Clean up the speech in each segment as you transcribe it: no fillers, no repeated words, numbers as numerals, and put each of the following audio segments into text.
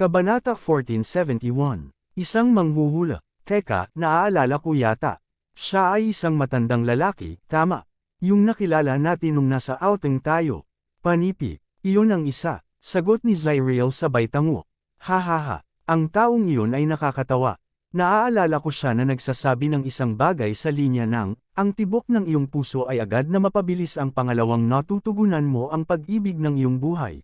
Kabanata 1471. Isang manghuhula. Teka, naaalala ko yata. Siya ay isang matandang lalaki, tama. Yung nakilala natin nung nasa outing tayo. Panipi, iyon ang isa. Sagot ni Zyriel sabay tango. Hahaha, ang taong iyon ay nakakatawa. Naaalala ko siya na nagsasabi ng isang bagay sa linya ng, ang tibok ng iyong puso ay agad na mapabilis ang pangalawang natutugunan mo ang pag-ibig ng iyong buhay.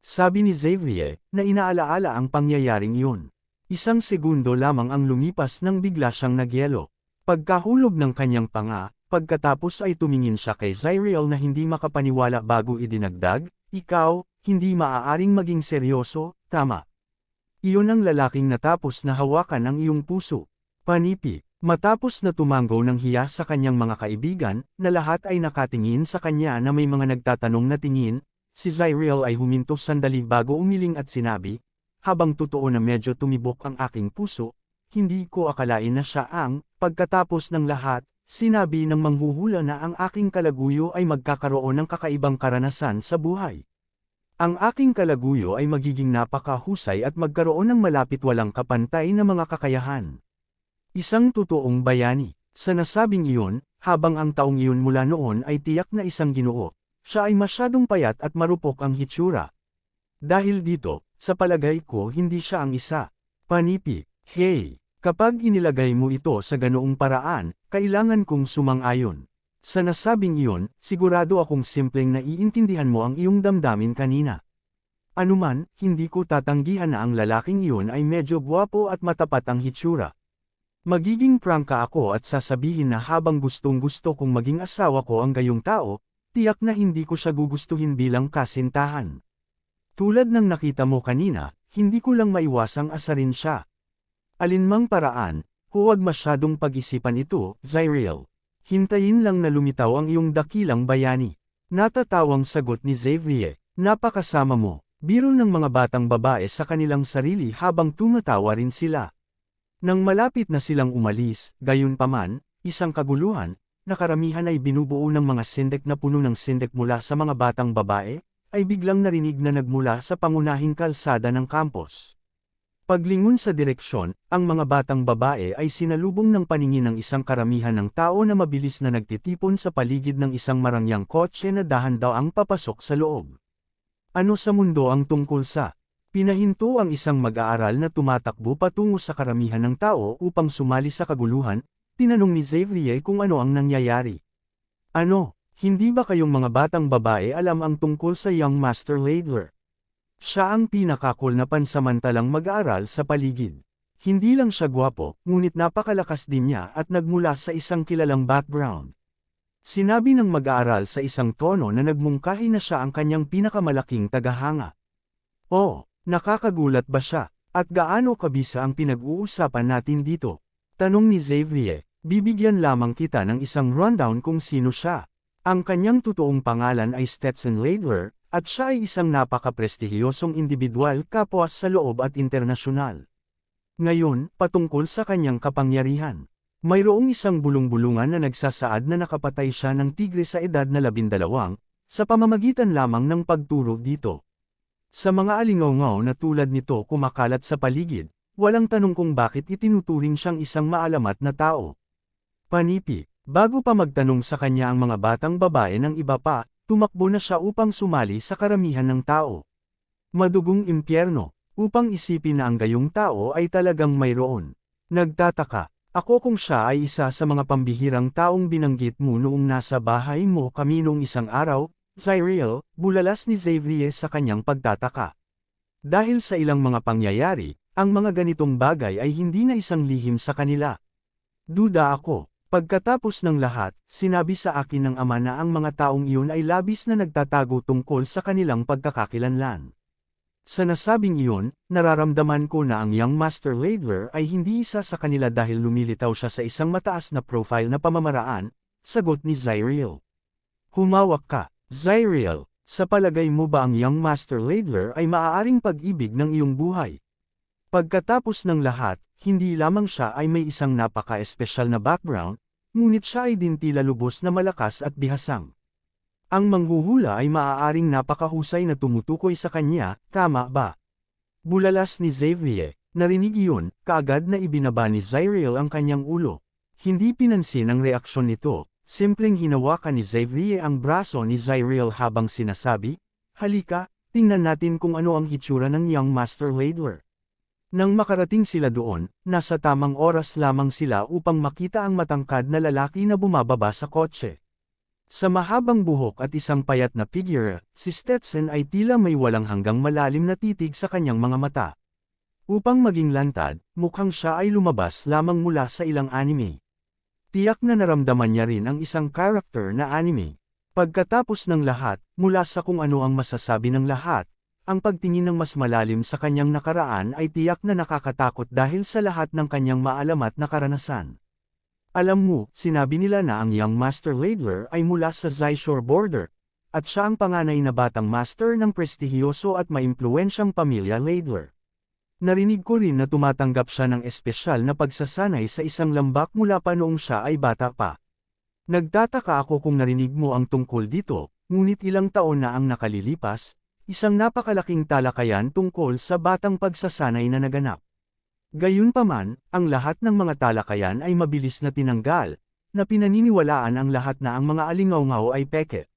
Sabi ni Xavier, na inaalaala ang pangyayaring iyon. Isang segundo lamang ang lumipas nang bigla siyang nagyelo. Pagkahulog ng kanyang panga, pagkatapos ay tumingin siya kay Zyriel na hindi makapaniwala bago idinagdag, ikaw, hindi maaaring maging seryoso, tama. Iyon ang lalaking natapos na hawakan ang iyong puso. Panipi, matapos na tumanggo ng hiya sa kanyang mga kaibigan, na lahat ay nakatingin sa kanya na may mga nagtatanong na tingin, si Zyriel ay huminto sandali bago umiling at sinabi, habang totoo na medyo tumibok ang aking puso, hindi ko akalain na siya ang, pagkatapos ng lahat, sinabi ng manghuhula na ang aking kalaguyo ay magkakaroon ng kakaibang karanasan sa buhay. Ang aking kalaguyo ay magiging napakahusay at magkaroon ng malapit walang kapantay na mga kakayahan. Isang totoong bayani. Sa nasabing iyon, habang ang taong iyon mula noon ay tiyak na isang ginoo, siya ay masyadong payat at marupok ang hitsura. Dahil dito, sa palagay ko hindi siya ang isa. Panipi, hey, kapag inilagay mo ito sa ganoong paraan, kailangan kong sumang-ayon. Sa nasabing iyon, sigurado akong simpleng naiintindihan mo ang iyong damdamin kanina. Anuman, hindi ko tatanggihan na ang lalaking iyon ay medyo guwapo at matapat ang hitsura. Magiging prangka ako at sasabihin na habang gustong-gusto kong maging asawa ko ang gayong tao, tiyak na hindi ko siya gugustuhin bilang kasintahan. Tulad ng nakita mo kanina, hindi ko lang maiwasang asarin siya. Alinmang paraan, huwag masyadong pag-isipan ito, Zyriel. Hintayin lang na lumitaw ang iyong dakilang bayani. Natatawang sagot ni Xavier, napakasama mo, biro ng mga batang babae sa kanilang sarili habang tumatawa rin sila. Nang malapit na silang umalis, gayunpaman, isang kaguluhan, na karamihan ay binubuo ng mga sindek na puno ng sindek mula sa mga batang babae, ay biglang narinig na nagmula sa pangunahing kalsada ng campus. Paglingon sa direksyon, ang mga batang babae ay sinalubong ng paningin ng isang karamihan ng tao na mabilis na nagtitipon sa paligid ng isang marangyang kotse na dahan-daang papasok sa loob. Ano sa mundo ang tungkol sa? Pinahinto ang isang mag-aaral na tumatakbo patungo sa karamihan ng tao upang sumali sa kaguluhan. Tinanong ni Xavier kung ano ang nangyayari. Ano, hindi ba kayong mga batang babae alam ang tungkol sa Young Master Ladler? Siya ang pinakakul na pansamantalang mag-aaral sa paligid. Hindi lang siya gwapo, ngunit napakalakas din niya at nagmula sa isang kilalang background. Sinabi ng mag-aaral sa isang tono na nagmungkahi na siya ang kanyang pinakamalaking tagahanga. Oh, nakakagulat ba siya? At gaano kabisa ang pinag-uusapan natin dito? Tanong ni Xavier. Bibigyan lamang kita ng isang rundown kung sino siya. Ang kanyang totoong pangalan ay Stetson Ladler, at siya ay isang napaka-prestihiyosong individual kapwa sa loob at internasyonal. Ngayon, patungkol sa kanyang kapangyarihan. Mayroong isang bulong-bulungan na nagsasaad na nakapatay siya ng tigre sa edad na 12, sa pamamagitan lamang ng pagturo dito. Sa mga alingaw-ngaw na tulad nito kumakalat sa paligid, walang tanong kung bakit itinuturing siyang isang maalamat na tao. Panipi, bago pa magtanong sa kanya ang mga batang babae ng iba pa, tumakbo na siya upang sumali sa karamihan ng tao. Madugong impyerno, upang isipin na ang gayong tao ay talagang mayroon. Nagtataka, ako kung siya ay isa sa mga pambihirang taong binanggit mo noong nasa bahay mo kami noong isang araw, Zyriel, bulalas ni Xavier sa kanyang pagtataka. Dahil sa ilang mga pangyayari, ang mga ganitong bagay ay hindi na isang lihim sa kanila. Duda ako. Pagkatapos ng lahat, sinabi sa akin ng ama na ang mga taong iyon ay labis na nagtatago tungkol sa kanilang pagkakakilanlan. Sa nasabing iyon, nararamdaman ko na ang Young Master Ladler ay hindi isa sa kanila dahil lumilitaw siya sa isang mataas na profile na pamamaraan, sagot ni Zyriel. Humawak ka, Zyriel, sa palagay mo ba ang Young Master Ladler ay maaaring pag-ibig ng iyong buhay? Pagkatapos ng lahat, hindi lamang siya ay may isang napaka-espesyal na background, ngunit siya ay din tila lubos na malakas at bihasang. Ang manghuhula ay maaaring napakahusay na tumutukoy sa kanya, tama ba? Bulalas ni Xavier. Narinig iyon, kaagad na ibinaba ni Zyriel ang kanyang ulo. Hindi pinansin ang reaksyon nito, simpleng hinawakan ni Xavier ang braso ni Zyriel habang sinasabi, "Halika, tingnan natin kung ano ang hitsura ng Young Master Ladler." Nang makarating sila doon, nasa tamang oras lamang sila upang makita ang matangkad na lalaki na bumababa sa kotse. Sa mahabang buhok at isang payat na figure, si Stetson ay tila may walang hanggang malalim na titig sa kanyang mga mata. Upang maging lantad, mukhang siya ay lumabas lamang mula sa ilang anime. Tiyak na naramdaman niya rin ang isang character na anime. Pagkatapos ng lahat, mula sa kung ano ang masasabi ng lahat, ang pagtingin ng mas malalim sa kanyang nakaraan ay tiyak na nakakatakot dahil sa lahat ng kanyang maalamat na karanasan. Alam mo, sinabi nila na ang Young Master Ladler ay mula sa Zyshore border, at siya ang panganay na batang master ng prestihiyoso at maimpluwensyang pamilya Ladler. Narinig ko rin na tumatanggap siya ng espesyal na pagsasanay sa isang lambak mula pa noong siya ay bata pa. Nagtataka ako kung narinig mo ang tungkol dito, ngunit ilang taon na ang nakalilipas, isang napakalaking talakayan tungkol sa batang pagsasanay na naganap. Gayunpaman, ang lahat ng mga talakayan ay mabilis na tinanggal, na pinaniniwalaan ang lahat na ang mga alingawngaw ay peke.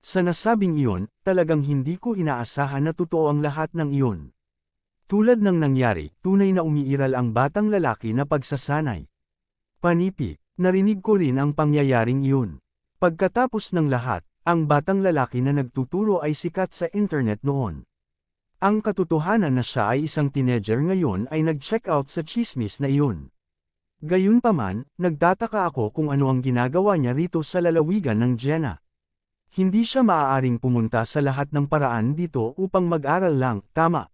Sa nasabing iyon, talagang hindi ko inaasahan na totoo ang lahat ng iyon. Tulad ng nangyari, tunay na umiiral ang batang lalaki na pagsasanay. Panipi, narinig ko rin ang pangyayaring iyon. Pagkatapos ng lahat, ang batang lalaki na nagtuturo ay sikat sa internet noon. Ang katotohanan na siya ay isang teenager ngayon ay nag-check out sa chismis na iyon. Gayunpaman, nagtataka ako kung ano ang ginagawa niya rito sa lalawigan ng Jenna. Hindi siya maaaring pumunta sa lahat ng paraan dito upang mag-aral lang, tama?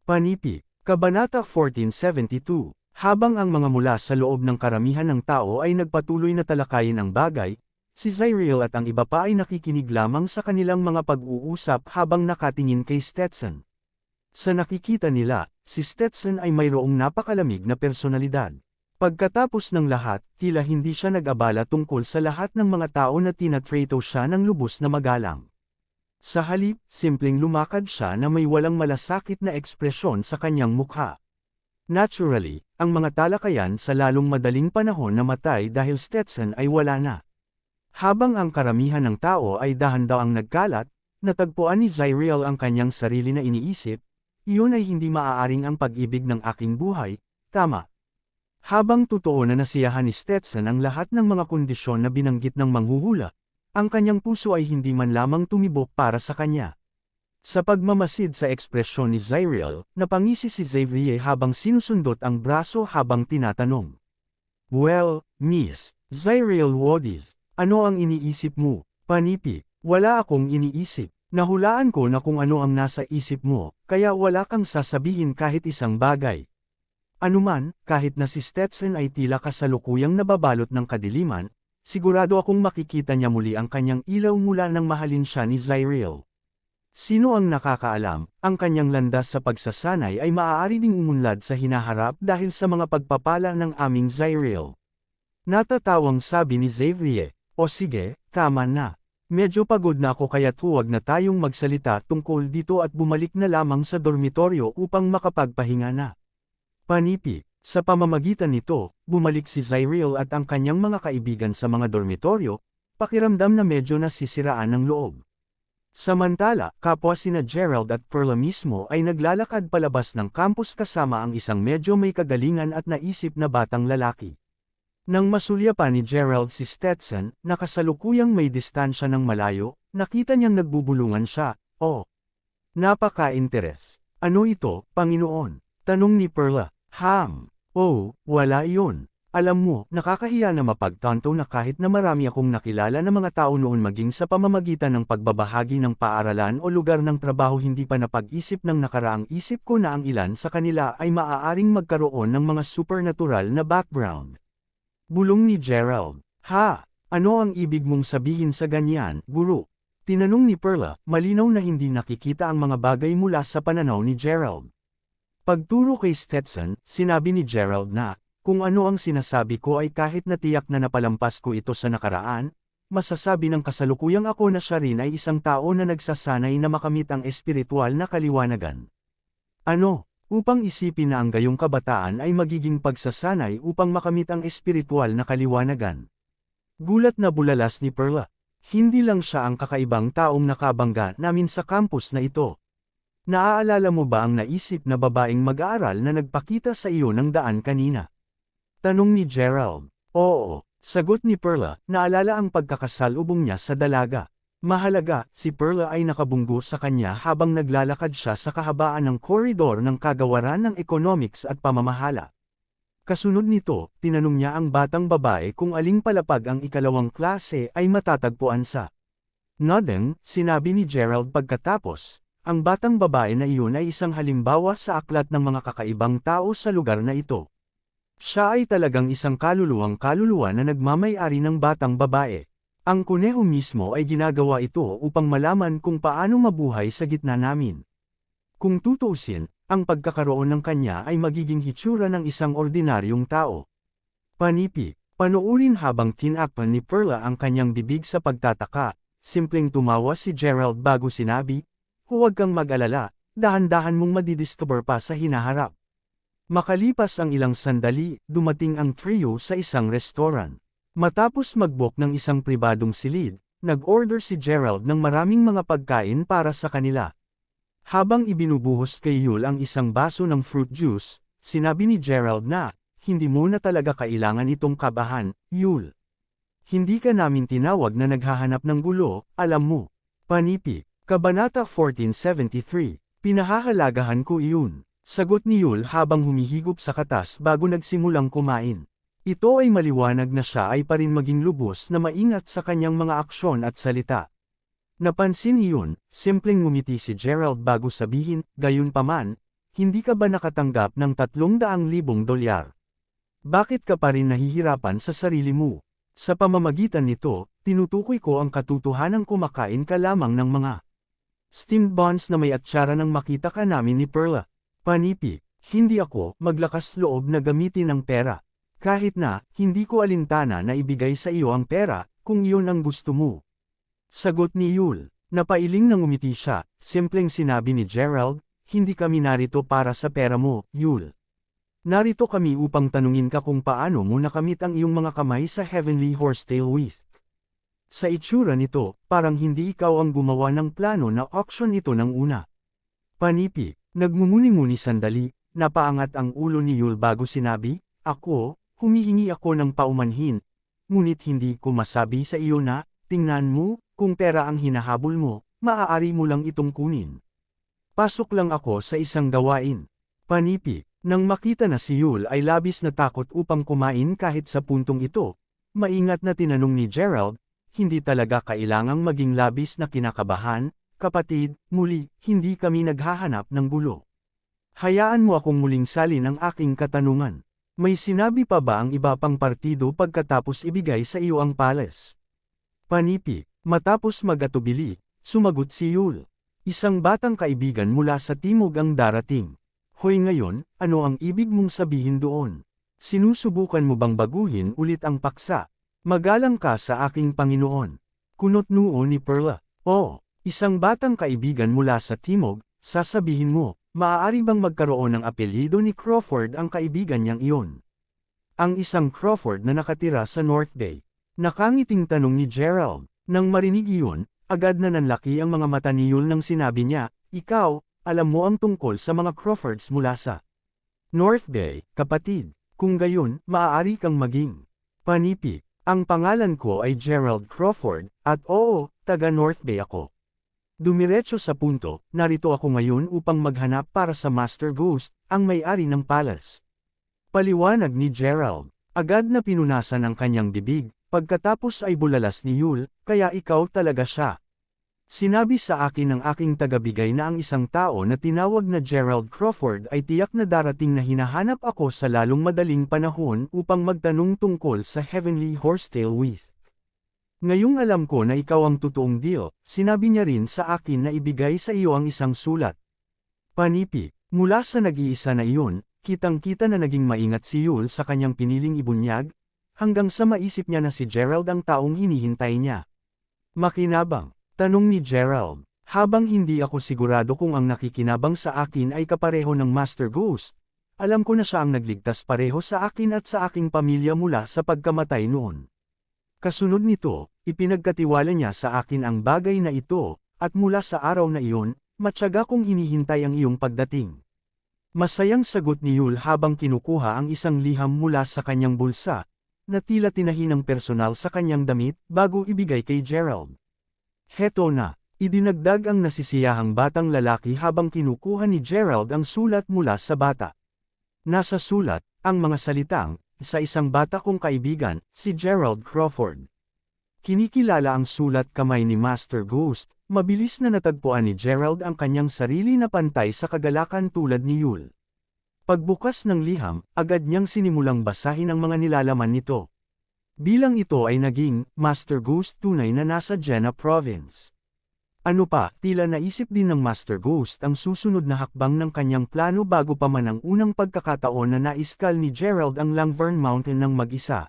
Panipi, Kabanata 1472, habang ang mga mula sa loob ng karamihan ng tao ay nagpatuloy na talakayin ang bagay, si Zyriel at ang iba pa ay nakikinig lamang sa kanilang mga pag-uusap habang nakatingin kay Stetson. Sa nakikita nila, si Stetson ay mayroong napakalamig na personalidad. Pagkatapos ng lahat, tila hindi siya nag-abala tungkol sa lahat ng mga tao na tinatrato siya ng lubos na magalang. Sa halip, simpleng lumakad siya na may walang malasakit na ekspresyon sa kanyang mukha. Naturally, ang mga talakayan sa lalong madaling panahon namatay dahil Stetson ay wala na. Habang ang karamihan ng tao ay dahan-daang nagkalat, natagpuan ni Zyriel ang kanyang sarili na iniisip, iyon ay hindi maaaring ang pag-ibig ng aking buhay, tama. Habang totoo na nasiyahan ni Stetson ang lahat ng mga kondisyon na binanggit ng manghuhula, ang kanyang puso ay hindi man lamang tumibok para sa kanya. Sa pagmamasid sa ekspresyon ni Zyriel, napangisi si Xavier habang sinusundot ang braso habang tinatanong. "Well, Miss Zyriel Wodies, ano ang iniisip mo?" Panipi, wala akong iniisip. Nahulaan ko na kung ano ang nasa isip mo, kaya wala kang sasabihin kahit isang bagay. Anuman, kahit na si Stetson ay tila kasalukuyang nababalot ng kadiliman, sigurado akong makikita niya muli ang kanyang ilaw mula nang mahalin siya ni Zyriel. Sino ang nakakaalam, ang kanyang landas sa pagsasanay ay maaari ding umunlad sa hinaharap dahil sa mga pagpapala ng aming Zyriel. Natatawang sabi ni Xavier, "O sige, tama na. Medyo pagod na ako kaya't huwag na tayong magsalita tungkol dito at bumalik na lamang sa dormitoryo upang makapagpahinga na." Panipi, sa pamamagitan nito, bumalik si Zyriel at ang kanyang mga kaibigan sa mga dormitoryo, pakiramdam na medyo nasisiraan ng loob. Samantala, kapwa sina Gerald at Perla mismo ay naglalakad palabas ng campus kasama ang isang medyo may kagalingan at naisip na batang lalaki. Nang masulya pa ni Gerald si Stetson, na kasalukuyang may distansya ng malayo, nakita niyang nagbubulungan siya. "Oh, napaka-interes. Ano ito, Panginoon?" tanong ni Perla. Oh, wala iyon. Alam mo, nakakahiya na mapagtanto na kahit na marami akong nakilala na mga tao noon maging sa pamamagitan ng pagbabahagi ng paaralan o lugar ng trabaho hindi pa napag-isip ng nakaraang isip ko na ang ilan sa kanila ay maaaring magkaroon ng mga supernatural na background. Bulong ni Gerald. Ano ang ibig mong sabihin sa ganyan, guro? Tinanong ni Perla, malinaw na hindi nakikita ang mga bagay mula sa pananaw ni Gerald. Pagturo kay Stetson, sinabi ni Gerald na, kung ano ang sinasabi ko ay kahit natiyak na napalampas ko ito sa nakaraan, masasabi ng kasalukuyang ako na siya rin ay isang tao na nagsasanay na makamit ang espiritual na kaliwanagan. Ano? Upang isipin na ang gayong kabataan ay magiging pagsasanay upang makamit ang espiritual na kaliwanagan. Gulat na bulalas ni Perla. Hindi lang siya ang kakaibang taong nakabangga namin sa campus na ito. Naaalala mo ba ang naisip na babaeng mag-aaral na nagpakita sa iyo ng daan kanina? Tanong ni Gerald. Oo, sagot ni Perla, naalala ang pagkakasalubong niya sa dalaga. Mahalaga, si Perla ay nakabunggo sa kanya habang naglalakad siya sa kahabaan ng koridor ng kagawaran ng economics at pamamahala. Kasunod nito, tinanong niya ang batang babae kung aling palapag ang ikalawang klase ay matatagpuan sa. Nodding, sinabi ni Gerald pagkatapos, ang batang babae na iyon ay isang halimbawa sa aklat ng mga kakaibang tao sa lugar na ito. Siya ay talagang isang kaluluwang kaluluwa na nagmamay-ari ng batang babae. Ang kuneho mismo ay ginagawa ito upang malaman kung paano mabuhay sa gitna namin. Kung tutuusin, ang pagkakaroon ng kanya ay magiging hitsura ng isang ordinaryong tao. Panipi, panoorin habang tinakpan ni Perla ang kanyang bibig sa pagtataka, simpleng tumawa si Gerald bago sinabi, huwag kang mag-alala, dahan-dahan mong madidiscover pa sa hinaharap. Makalipas ang ilang sandali, dumating ang trio sa isang restaurant. Matapos mag-book ng isang pribadong silid, nag-order si Gerald ng maraming mga pagkain para sa kanila. Habang ibinubuhos kay Yul ang isang baso ng fruit juice, sinabi ni Gerald na, hindi mo na talaga kailangan itong kabahan, Yul. Hindi ka namin tinawag na naghahanap ng gulo, alam mo. Panipi, Kabanata 1473, pinahahalagahan ko iyon. Sagot ni Yul habang humihigop sa katas bago nagsimulang kumain. Ito ay maliwanag na siya ay pa rin maging lubos na maingat sa kanyang mga aksyon at salita. Napansin iyon, simpleng ngumiti si Gerald bago sabihin, gayunpaman, hindi ka ba nakatanggap ng $300,000? Bakit ka pa rin nahihirapan sa sarili mo? Sa pamamagitan nito, tinutukoy ko ang katotohanang kumakain ka lamang ng mga steamed buns na may atsara nang makita ka namin ni Perla. Panipi, hindi ako maglakas loob na gamitin ang pera. Kahit na, hindi ko alintana na ibigay sa iyo ang pera, kung iyon ang gusto mo. Sagot ni Yul. Napailing nang umiti siya, simpleng sinabi ni Gerald, hindi kami narito para sa pera mo, Yul. Narito kami upang tanungin ka kung paano mo nakamit ang iyong mga kamay sa Heavenly Horsetail Whisk. Sa itsura nito, parang hindi ikaw ang gumawa ng plano na auction ito ng una. Panipi, nagmumuni-muni sandali, napaangat ang ulo ni Yul bago sinabi, ako, humihingi ako ng paumanhin, ngunit hindi ko masabi sa iyo na, tingnan mo, kung pera ang hinahabol mo, maaari mo lang itong kunin. Pasok lang ako sa isang gawain. Panipi, nang makita na si Yul ay labis na takot upang kumain kahit sa puntong ito, maingat na tinanong ni Gerald, hindi talaga kailangang maging labis na kinakabahan, kapatid, muli, hindi kami naghahanap ng gulo. Hayaan mo akong muling salin ang aking katanungan. May sinabi pa ba ang iba pang partido pagkatapos ibigay sa iyo ang palace? Panipi, matapos mag-atubili, sumagot si Yul. Isang batang kaibigan mula sa timog ang darating. Hoy ngayon, ano ang ibig mong sabihin doon? Sinusubukan mo bang baguhin ulit ang paksa? Magalang ka sa aking Panginoon. Kunot noo ni Perla. Oh, isang batang kaibigan mula sa timog, sasabihin mo. Maaari bang magkaroon ng apelyido ni Crawford ang kaibigan niyang iyon? Ang isang Crawford na nakatira sa North Bay. Nakangiting tanong ni Gerald. Nang marinig iyon, agad na nanlaki ang mga mata ni Yul nang sinabi niya, ikaw, alam mo ang tungkol sa mga Crawfords mula sa North Bay, kapatid. Kung gayon, maaari kang maging panipi. Ang pangalan ko ay Gerald Crawford, at oo, taga North Bay ako. Dumiretso sa punto, narito ako ngayon upang maghanap para sa Master Ghost, ang may-ari ng palace. Paliwanag ni Gerald. Agad na pinunasan ang kanyang bibig, pagkatapos ay bulalas ni Yul, kaya ikaw talaga siya. Sinabi sa akin ng aking tagabigay na ang isang tao na tinawag na Gerald Crawford ay tiyak na darating na hinahanap ako sa lalong madaling panahon upang magtanong tungkol sa Heavenly Horsetail Whisk. Ngayong alam ko na ikaw ang totoong deal, sinabi niya rin sa akin na ibigay sa iyo ang isang sulat. Panipi, mula sa nag-iisa na iyon, kitang-kita na naging maingat si Yul sa kanyang piniling ibunyag, hanggang sa maisip niya na si Gerald ang taong hinihintay niya. Makinabang, tanong ni Gerald, Habang hindi ako sigurado kung ang nakikinabang sa akin ay kapareho ng Master Ghost, alam ko na siya ang nagligtas pareho sa akin at sa aking pamilya mula sa pagkamatay noon. Kasunod nito, ipinagkatiwala niya sa akin ang bagay na ito, at mula sa araw na iyon, matyaga kong hinihintay ang iyong pagdating. Masayang sagot ni Yul habang kinukuha ang isang liham mula sa kanyang bulsa, na tila tinahi ng personal sa kanyang damit bago ibigay kay Gerald. Heto na. Idinagdag ang nasisiyahang batang lalaki habang kinukuha ni Gerald ang sulat mula sa bata. Nasa sulat, ang mga salitang, sa isang bata kong kaibigan, si Gerald Crawford. Kinikilala ang sulat kamay ni Master Ghost, mabilis na natagpuan ni Gerald ang kanyang sarili na pantay sa kagalakan tulad ni Yul. Pagbukas ng liham, agad niyang sinimulang basahin ang mga nilalaman nito. Bilang ito ay naging, Master Ghost tunay na nasa Jenna Province. Ano pa, tila naisip din ng Master Ghost ang susunod na hakbang ng kanyang plano bago pa man ang unang pagkakataon na naiskal ni Gerald ang Langvern Mountain ng mag-isa.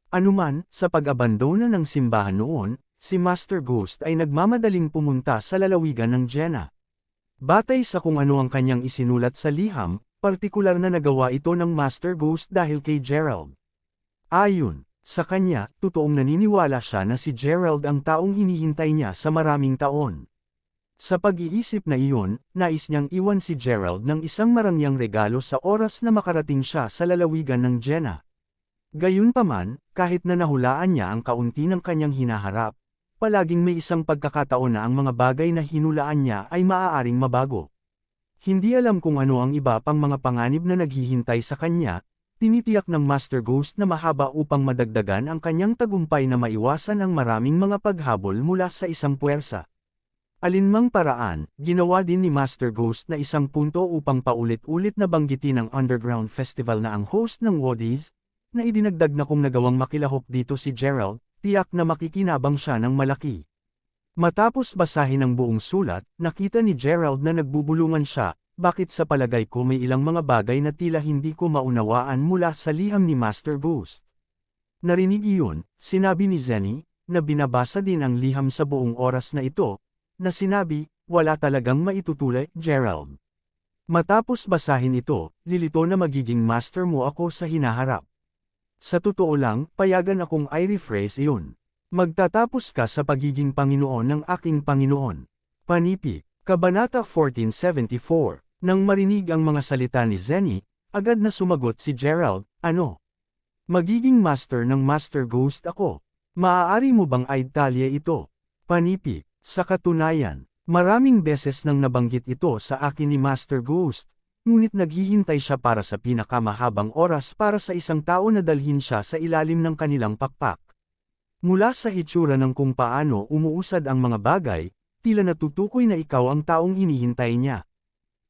Anuman, sa pag-abandona ng simbahan noon, si Master Ghost ay nagmamadaling pumunta sa lalawigan ng Jenna. Batay sa kung ano ang kanyang isinulat sa liham, partikular na nagawa ito ng Master Ghost dahil kay Gerald. Ayon sa kanya, totoong naniniwala siya na si Gerald ang taong hinihintay niya sa maraming taon. Sa pag-iisip na iyon, nais niyang iwan si Gerald ng isang marangyang regalo sa oras na makarating siya sa lalawigan ng Jenna. Gayunpaman, kahit na nahulaan niya ang kaunti ng kanyang hinaharap, palaging may isang pagkakataon na ang mga bagay na hinulaan niya ay maaaring mabago. Hindi alam kung ano ang iba pang mga panganib na naghihintay sa kanya. Tinitiyak ng Master Ghost na mahaba upang madagdagan ang kanyang tagumpay na maiwasan ang maraming mga paghabol mula sa isang puwersa. Alinmang paraan, ginawa din ni Master Ghost na isang punto upang paulit-ulit na banggitin ang Underground Festival na ang host ng Woodies, na idinagdag na kung nagawang makilahok dito si Gerald, tiyak na makikinabang siya ng malaki. Matapos basahin ang buong sulat, nakita ni Gerald na nagbubulungan siya. Bakit sa palagay ko may ilang mga bagay na tila hindi ko maunawaan mula sa liham ni Master Ghost. Narinig iyon, sinabi ni Zenny, na binabasa din ang liham sa buong oras na ito, na sinabi, wala talagang maitutuloy, Gerald. Matapos basahin ito, lilito na magiging master mo ako sa hinaharap. Sa totoo lang, payagan akong i-rephrase iyon. Magtatapos ka sa pagiging Panginoon ng aking Panginoon. Panipik, Kabanata 1474. Nang marinig ang mga salita ni Zenny, agad na sumagot si Gerald, ano? Magiging master ng Master Ghost ako. Maaari mo bang idtalya ito? Panipik, sa katunayan, maraming beses nang nabanggit ito sa akin ni Master Ghost, ngunit naghihintay siya para sa pinakamahabang oras para sa isang tao na dalhin siya sa ilalim ng kanilang pakpak. Mula sa hitsura ng kung paano umuusad ang mga bagay, tila natutukoy na ikaw ang taong hinihintay niya.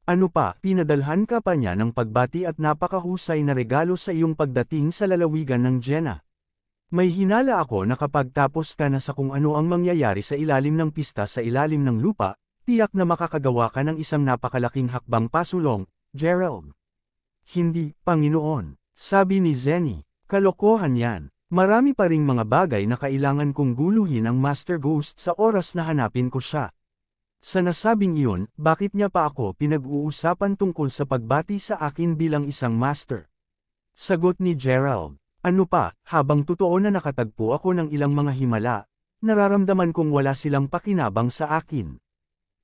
Ano pa, pinadalhan ka pa niya ng pagbati at napakahusay na regalo sa iyong pagdating sa lalawigan ng Jenna. May hinala ako na kapag tapos ka na sa kung ano ang mangyayari sa ilalim ng pista sa ilalim ng lupa, tiyak na makakagawa ka ng isang napakalaking hakbang pasulong, Gerald. Hindi, Panginoon, sabi ni Zenny, kalokohan yan. Marami pa ring mga bagay na kailangan kong guluhin ang Master Ghost sa oras na hanapin ko siya. Sa nasabing iyon, bakit niya pa ako pinag-uusapan tungkol sa pagbati sa akin bilang isang master? Sagot ni Gerald, ano pa, habang totoo na nakatagpo ako ng ilang mga himala, nararamdaman kong wala silang pakinabang sa akin.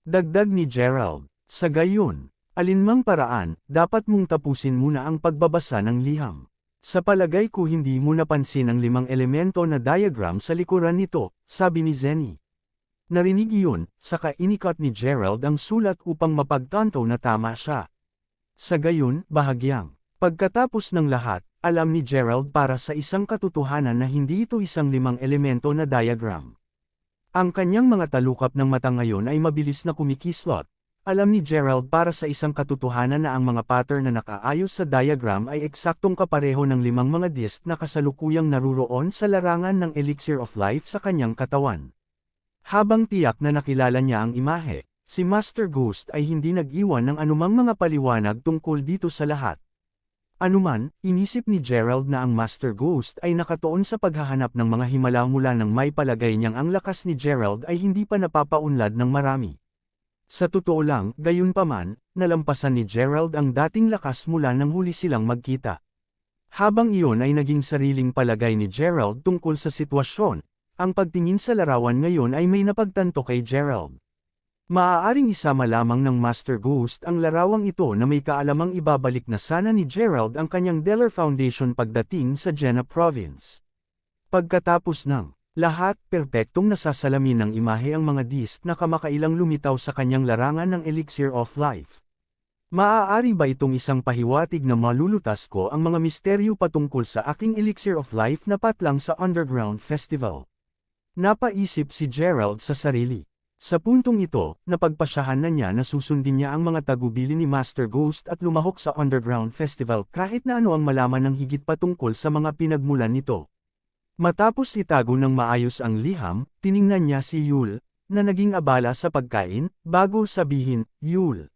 Dagdag ni Gerald, sa gayon, alinmang paraan, dapat mong tapusin muna ang pagbabasa ng liham. Sa palagay ko hindi mo napansin ang 5 elemento na diagram sa likuran nito, sabi ni Zenny. Narinig iyon, saka inikat ni Gerald ang sulat upang mapagtanto na tama siya. Sa gayon, bahagyang. Pagkatapos ng lahat, alam ni Gerald para sa isang katotohanan na hindi ito isang 5 elemento na diagram. Ang kanyang mga talukap ng mata ngayon ay mabilis na kumikislot. Alam ni Gerald para sa isang katotohanan na ang mga pattern na nakaayos sa diagram ay eksaktong kapareho ng 5 mga disk na kasalukuyang naruroon sa larangan ng Elixir of Life sa kanyang katawan. Habang tiyak na nakilala niya ang imahe, si Master Ghost ay hindi nag-iwan ng anumang mga paliwanag tungkol dito sa lahat. Anuman, inisip ni Gerald na ang Master Ghost ay nakatuon sa paghahanap ng mga himala mula nang may palagay niyang ang lakas ni Gerald ay hindi pa napapaunlad ng marami. Sa totoo lang, gayunpaman, nalampasan ni Gerald ang dating lakas mula nang huli silang magkita. Habang iyon ay naging sariling palagay ni Gerald tungkol sa sitwasyon, ang pagtingin sa larawan ngayon ay may napagtanto kay Gerald. Maaaring isama lamang ng Master Ghost ang larawang ito na may kaalamang ibabalik na sana ni Gerald ang kanyang Deller Foundation pagdating sa Jena Province. Pagkatapos ng lahat, perpektong nasasalamin ng imahe ang mga disc na kamakailang lumitaw sa kanyang larangan ng Elixir of Life. Maaari ba itong isang pahiwatig na malulutas ko ang mga misteryo patungkol sa aking Elixir of Life na patlang sa Underground Festival? Napaisip si Gerald sa sarili. Sa puntong ito, napagpasyahan na niya na susundin niya ang mga tagubili ni Master Ghost at lumahok sa Underground Festival kahit na ano ang malaman ng higit patungkol sa mga pinagmulan nito. Matapos itago ng maayos ang liham, tiningnan niya si Yul, na naging abala sa pagkain, bago sabihin, Yul.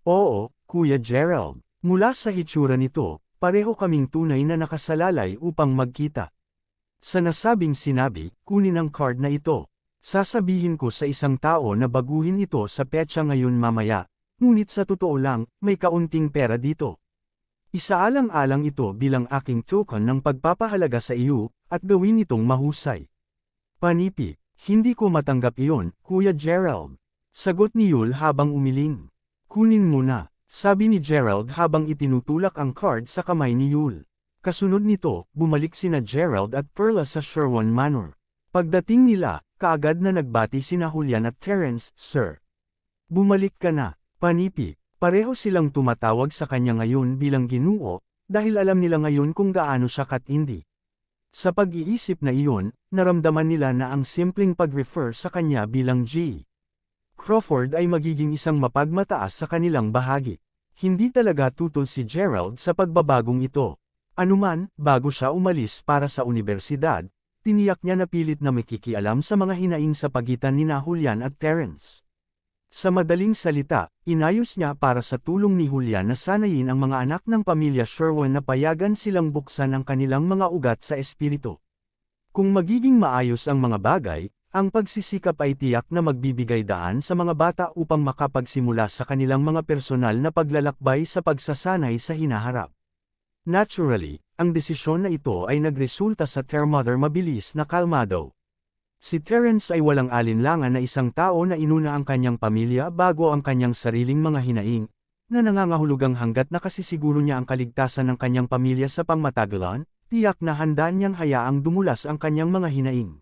Oo, Kuya Gerald. Mula sa hitsura nito, pareho kaming tunay na nakasalalay upang magkita. Sa nasabing sinabi, kunin ang card na ito. Sasabihin ko sa isang tao na baguhin ito sa petsa ngayon mamaya, ngunit sa totoo lang, may kaunting pera dito. Isaalang-alang ito bilang aking token ng pagpapahalaga sa iyo, at gawin itong mahusay. Panipi, hindi ko matanggap iyon, Kuya Gerald. Sagot ni Yul habang umiling. Kunin mo na, sabi ni Gerald habang itinutulak ang card sa kamay ni Yul. Kasunod nito, bumalik sina Gerald at Perla sa Sherwan Manor. Pagdating nila, kaagad na nagbati sina Julian at Terence, Sir. Bumalik ka na, Panipi. Pareho silang tumatawag sa kanya ngayon bilang Ginoo, dahil alam nila ngayon kung gaano siya katindi. Sa pag-iisip na iyon, naramdaman nila na ang simpleng pag-refer sa kanya bilang G. Crawford ay magiging isang mapagmataas sa kanilang bahagi. Hindi talaga tutol si Gerald sa pagbabagong ito. Anuman, bago siya umalis para sa unibersidad, tiniyak niya na pilit na makikialam sa mga hinaing sa pagitan ni Julian at Terence. Sa madaling salita, inayos niya para sa tulong ni Julian na sanayin ang mga anak ng pamilya Sherwan na payagan silang buksan ang kanilang mga ugat sa espiritu. Kung magiging maayos ang mga bagay, ang pagsisikap ay tiyak na magbibigay daan sa mga bata upang makapagsimula sa kanilang mga personal na paglalakbay sa pagsasanay sa hinaharap. Naturally, ang desisyon na ito ay nagresulta sa Termother mabilis na kalmado. Si Terence ay walang alinlangan na isang tao na inuna ang kanyang pamilya bago ang kanyang sariling mga hinaing, na nangangahulugang hanggat nakasisiguro niya ang kaligtasan ng kanyang pamilya sa pangmatagalan, tiyak na handa niyang hayaang dumulas ang kanyang mga hinaing.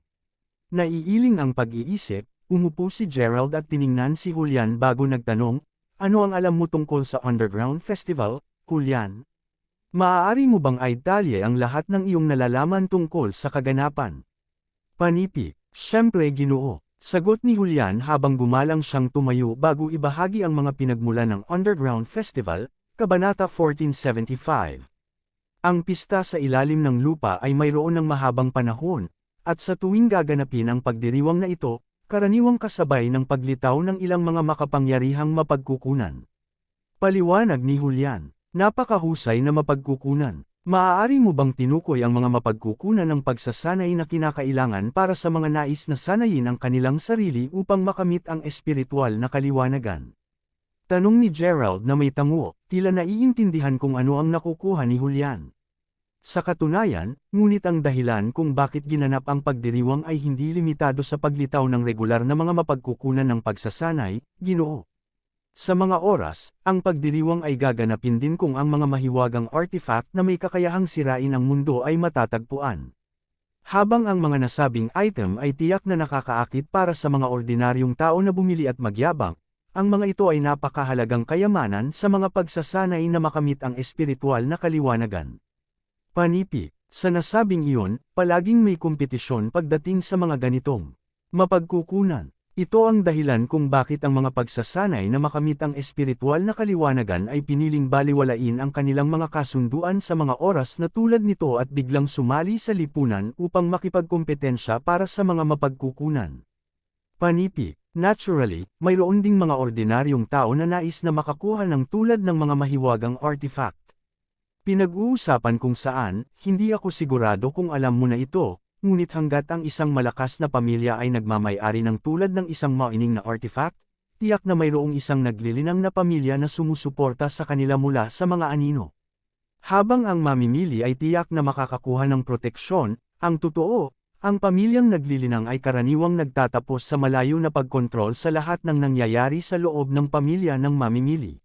Naiiling ang pag-iisip, umupo si Gerald at tiningnan si Julian bago nagtanong, ano ang alam mo tungkol sa Underground Festival, Julian? Maaari mo bang idalye ang lahat ng iyong nalalaman tungkol sa kaganapan? Panipi. Siyempre Ginoo, sagot ni Julian habang gumalang siyang tumayo bago ibahagi ang mga pinagmulan ng Underground Festival, Kabanata 1475. Ang pista sa ilalim ng lupa ay mayroon ng mahabang panahon, at sa tuwing gaganapin ang pagdiriwang na ito, karaniwang kasabay ng paglitaw ng ilang mga makapangyarihang mapagkukunan. Paliwanag ni Julian, napakahusay na mapagkukunan. Maaari mo bang tinukoy ang mga mapagkukunan ng pagsasanay na kinakailangan para sa mga nais na sanayin ang kanilang sarili upang makamit ang espiritual na kaliwanagan? Tanong ni Gerald na may tango, tila naiintindihan kung ano ang nakukuha ni Julian. Sa katunayan, ngunit ang dahilan kung bakit ginanap ang pagdiriwang ay hindi limitado sa paglitaw ng regular na mga mapagkukunan ng pagsasanay, Ginoo. Sa mga oras, ang pagdiriwang ay gaganapin din kung ang mga mahiwagang artifact na may kakayahang sirain ang mundo ay matatagpuan. Habang ang mga nasabing item ay tiyak na nakakaakit para sa mga ordinaryong tao na bumili at magyabang, ang mga ito ay napakahalagang kayamanan sa mga pagsasanay na makamit ang espiritual na kaliwanagan. Panipi, sa nasabing iyon, palaging may kompetisyon pagdating sa mga ganitong mapagkukunan. Ito ang dahilan kung bakit ang mga pagsasanay na makamit ang espiritual na kaliwanagan ay piniling baliwalain ang kanilang mga kasunduan sa mga oras na tulad nito at biglang sumali sa lipunan upang makipagkompetensya para sa mga mapagkukunan. Panipi, naturally, mayroon ding mga ordinaryong tao na nais na makakuha ng tulad ng mga mahiwagang artifact. Pinag-uusapan kung saan, hindi ako sigurado kung alam mo na ito. Ngunit hanggat ang isang malakas na pamilya ay nagmamay-ari ng tulad ng isang maining na artifact, tiyak na mayroong isang naglilinang na pamilya na sumusuporta sa kanila mula sa mga anino. Habang ang mamimili ay tiyak na makakakuha ng proteksyon, ang totoo, ang pamilyang naglilinang ay karaniwang nagtatapos sa malayo na pagkontrol sa lahat ng nangyayari sa loob ng pamilya ng mamimili.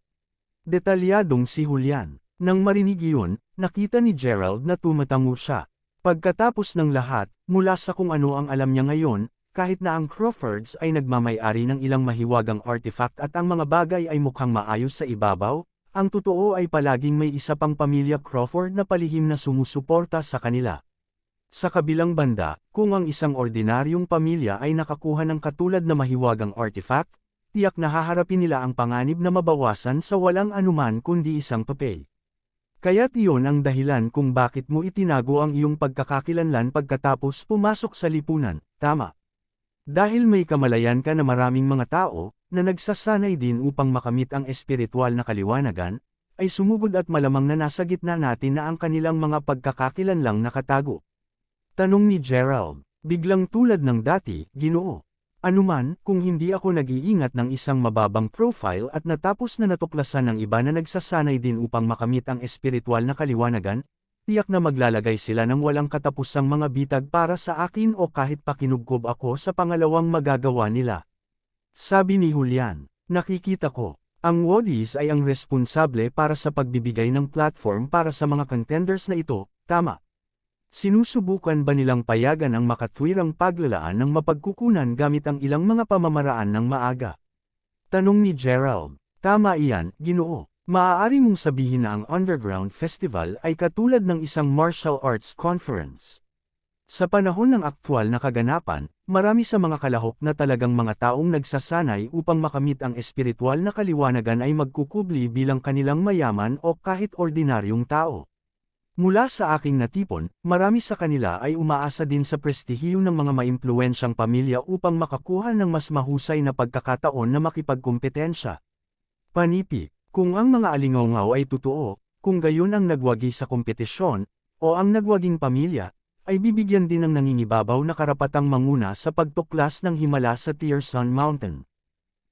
Detalyadong si Julian. Nang marinig iyon, nakita ni Gerald na tumatango siya. Pagkatapos ng lahat, mula sa kung ano ang alam niya ngayon, kahit na ang Crawfords ay nagmamay-ari ng ilang mahiwagang artifact at ang mga bagay ay mukhang maayos sa ibabaw, ang totoo ay palaging may isa pang pamilya Crawford na palihim na sumusuporta sa kanila. Sa kabilang banda, kung ang isang ordinaryong pamilya ay nakakuha ng katulad na mahiwagang artifact, tiyak na haharapin nila ang panganib na mabawasan sa walang anuman kundi isang papel. Kaya't iyon ang dahilan kung bakit mo itinago ang iyong pagkakakilanlan pagkatapos pumasok sa lipunan, tama? Dahil may kamalayan ka na maraming mga tao, na nagsasanay din upang makamit ang espiritual na kaliwanagan, ay sumugod at malamang na nasa gitna natin na ang kanilang mga pagkakakilanlang nakatago. Tanong ni Gerald, biglang tulad ng dati, Ginoo. Anuman, kung hindi ako nag-iingat ng isang mababang profile at natapos na natuklasan ng iba na nagsasanay din upang makamit ang espiritual na kaliwanagan, tiyak na maglalagay sila ng walang katapusang mga bitag para sa akin o kahit pakinubkob ako sa pangalawang magagawa nila. Sabi ni Julian, nakikita ko, ang Wodis ay ang responsable para sa pagbibigay ng platform para sa mga contenders na ito, tama? Sinusubukan ba nilang payagan ang makatwirang paglalaan ng mapagkukunan gamit ang ilang mga pamamaraan ng maaga? Tanong ni Gerald. Tama iyan, Ginoo. Maaari mong sabihin na ang Underground Festival ay katulad ng isang martial arts conference. Sa panahon ng aktwal na kaganapan, marami sa mga kalahok na talagang mga taong nagsasanay upang makamit ang espiritual na kaliwanagan ay magkukubli bilang kanilang mayaman o kahit ordinaryong tao. Mula sa aking natipon, marami sa kanila ay umaasa din sa prestihiyo ng mga maimpluwensyang pamilya upang makakuha ng mas mahusay na pagkakataon na makipagkompetensya. Panipi, kung ang mga alingawngaw ay totoo, kung gayon ang nagwagi sa kompetisyon, o ang nagwaging pamilya, ay bibigyan din ng nangingibabaw na karapatang manguna sa pagtuklas ng himala sa Tiersun Mountain.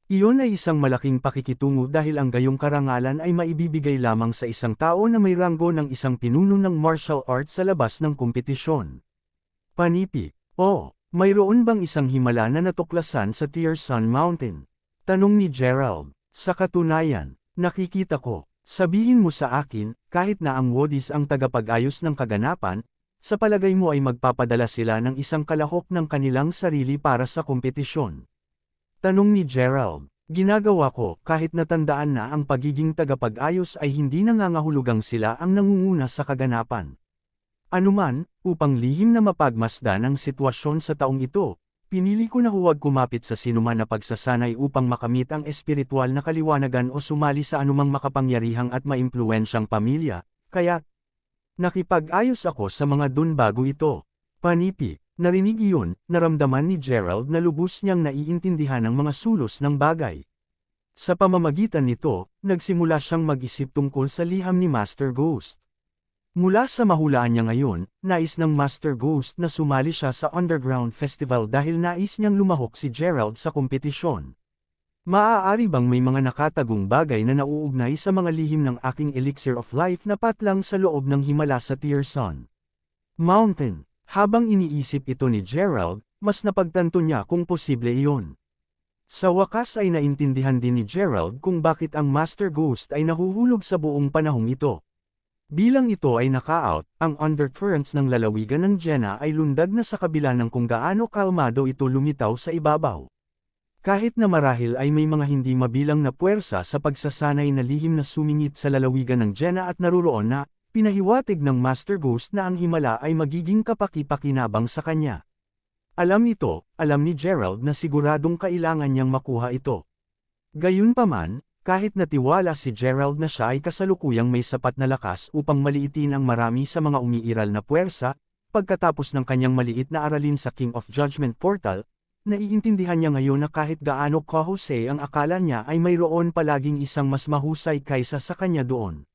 Iyon ay isang malaking pakikitungo dahil ang gayong karangalan ay maibibigay lamang sa isang tao na may ranggo ng isang pinuno ng martial arts sa labas ng kompetisyon. Panipi, mayroon bang isang himala na natuklasan sa Tiersun Mountain? Tanong ni Gerald. Sa katunayan, nakikita ko, sabihin mo sa akin, kahit na ang Wodis ang tagapag-ayos ng kaganapan, sa palagay mo ay magpapadala sila ng isang kalahok ng kanilang sarili para sa kompetisyon. Tanong ni Gerald, ginagawa ko kahit natandaan na ang pagiging tagapag-ayos ay hindi nangangahulugang sila ang nangunguna sa kaganapan. Anuman, upang lihim na mapagmasdan ang sitwasyon sa taong ito, pinili ko na huwag kumapit sa sinuman na pagsasanay upang makamit ang espiritual na kaliwanagan o sumali sa anumang makapangyarihang at maimpluwensyang pamilya, kaya nakipag-ayos ako sa mga dun bago ito. Panipi. Narinig iyon, naramdaman ni Gerald na lubos niyang naiintindihan ang mga sulos ng bagay. Sa pamamagitan nito, nagsimula siyang mag-isip tungkol sa liham ni Master Ghost. Mula sa mahulaan niya ngayon, nais ng Master Ghost na sumali siya sa Underground Festival dahil nais niyang lumahok si Gerald sa kompetisyon. Maaari bang may mga nakatagong bagay na nauugnay sa mga lihim ng aking elixir of life na patlang sa loob ng himala sa Tiersun Mountain? Habang iniisip ito ni Gerald, mas napagtanto niya kung posible iyon. Sa wakas ay naintindihan din ni Gerald kung bakit ang Master Ghost ay nahuhulog sa buong panahong ito. Bilang ito ay naka-out, ang undercurrents ng lalawigan ng Jenna ay lundag na sa kabila ng kung gaano kalmado ito lumitaw sa ibabaw. Kahit na marahil ay may mga hindi mabilang na puwersa sa pagsasanay na lihim na sumingit sa lalawigan ng Jenna at naruroon na, pinahiwatig ng Master Ghost na ang himala ay magiging kapaki-pakinabang sa kanya. Alam ni Gerald na siguradong kailangan niyang makuha ito. Gayunpaman, kahit natiwala si Gerald na siya ay kasalukuyang may sapat na lakas upang maliitin ang marami sa mga umiiral na puwersa, pagkatapos ng kanyang maliit na aralin sa King of Judgment Portal, naiintindihan niya ngayon na kahit gaano kahusay ang akala niya ay mayroon palaging isang mas mahusay kaysa sa kanya doon.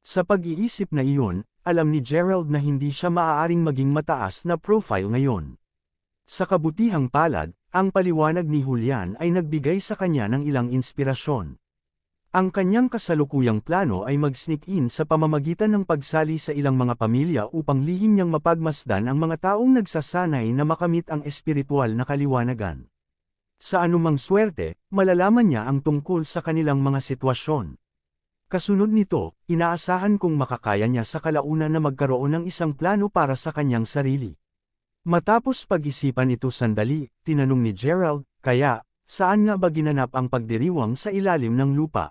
Sa pag-iisip na iyon, alam ni Gerald na hindi siya maaaring maging mataas na profile ngayon. Sa kabutihang palad, Ang paliwanag ni Julian ay nagbigay sa kanya ng ilang inspirasyon. Ang kanyang kasalukuyang plano ay mag-sneak in sa pamamagitan ng pagsali sa ilang mga pamilya upang lihim niyang mapagmasdan ang mga taong nagsasanay na makamit ang espiritual na kaliwanagan. Sa anumang swerte, malalaman niya ang tungkol sa kanilang mga sitwasyon. Kasunod nito, inaasahan kong makakaya niya sa kalaunan na magkaroon ng isang plano para sa kanyang sarili. Matapos pag-isipan ito sandali, tinanong ni Gerald, kaya, saan nga ba ginanap ang pagdiriwang sa ilalim ng lupa?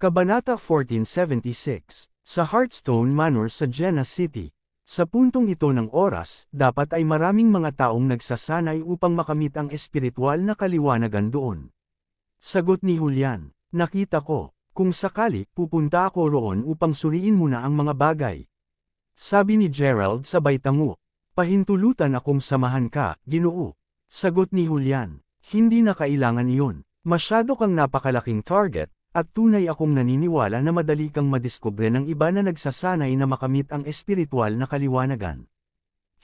Kabanata 1476, sa Hearthstone Manor sa Jena City. Sa puntong ito ng oras, dapat ay maraming mga taong nagsasanay upang makamit ang espiritual na kaliwanagan doon. Sagot ni Julian, nakita ko, kung sakali, pupunta ako roon upang suriin muna ang mga bagay. Sabi ni Gerald sabay tango, pahintulutan akong samahan ka, Ginoo. Sagot ni Julian, hindi na kailangan iyon, masyado kang napakalaking target, at tunay akong naniniwala na madali kang madiskubre ng iba na nagsasanay na makamit ang espiritual na kaliwanagan.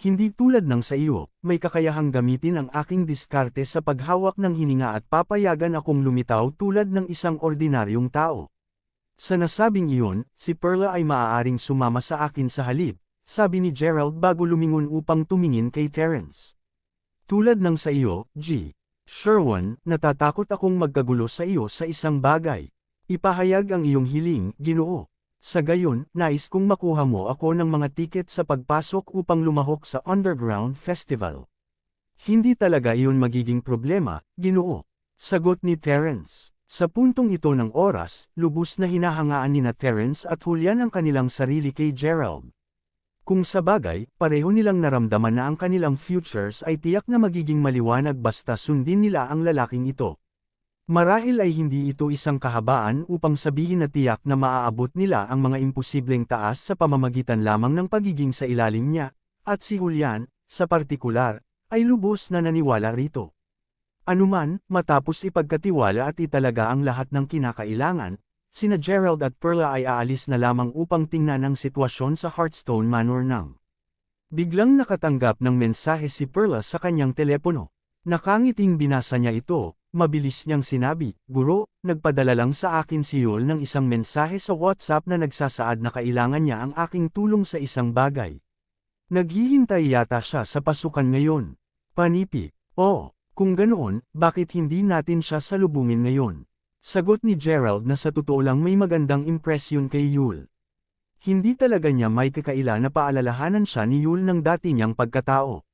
Hindi tulad ng sa iyo, may kakayahang gamitin ang aking diskarte sa paghawak ng hininga at papayagan akong lumitaw tulad ng isang ordinaryong tao. Sa nasabing iyon, si Perla ay maaaring sumama sa akin sa halip, sabi ni Gerald bago lumingon upang tumingin kay Terence. Tulad ng sa iyo, G. Sherwin, natatakot akong magkagulo sa iyo sa isang bagay. Ipahayag ang iyong hiling, Ginoo. Sa gayon, nais kong makuha mo ako ng mga tiket sa pagpasok upang lumahok sa Underground Festival. Hindi talaga iyon magiging problema, Ginoo. Sagot ni Terence. Sa puntong ito ng oras, lubos na hinahangaan nina Terence at Julian ang kanilang sarili kay Gerald. Kung sabagay, pareho nilang naramdaman na ang kanilang futures ay tiyak na magiging maliwanag basta sundin nila ang lalaking ito. Marahil ay hindi ito isang kahabaan upang sabihin na tiyak na maaabot nila ang mga imposibleng taas sa pamamagitan lamang ng pagiging sa ilalim niya, at si Julian, sa partikular, ay lubos na naniwala rito. Anuman, matapos ipagkatiwala at italaga ang lahat ng kinakailangan, sina Gerald at Perla ay aalis na lamang upang tingnan ang sitwasyon sa Hearthstone Manor nang. Biglang nakatanggap ng mensahe si Perla sa kanyang telepono. Nakangiting binasa niya ito, mabilis niyang sinabi, Guro, nagpadala lang sa akin si Yul ng isang mensahe sa WhatsApp na nagsasaad na kailangan niya ang aking tulong sa isang bagay. Naghihintay yata siya sa pasukan ngayon. Panipi, kung ganoon, bakit hindi natin siya salubungin ngayon? Sagot ni Gerald na sa totoo lang may magandang impresyon kay Yul. Hindi talaga niya may kakaila na paalalahanan siya ni Yul ng dati niyang pagkatao.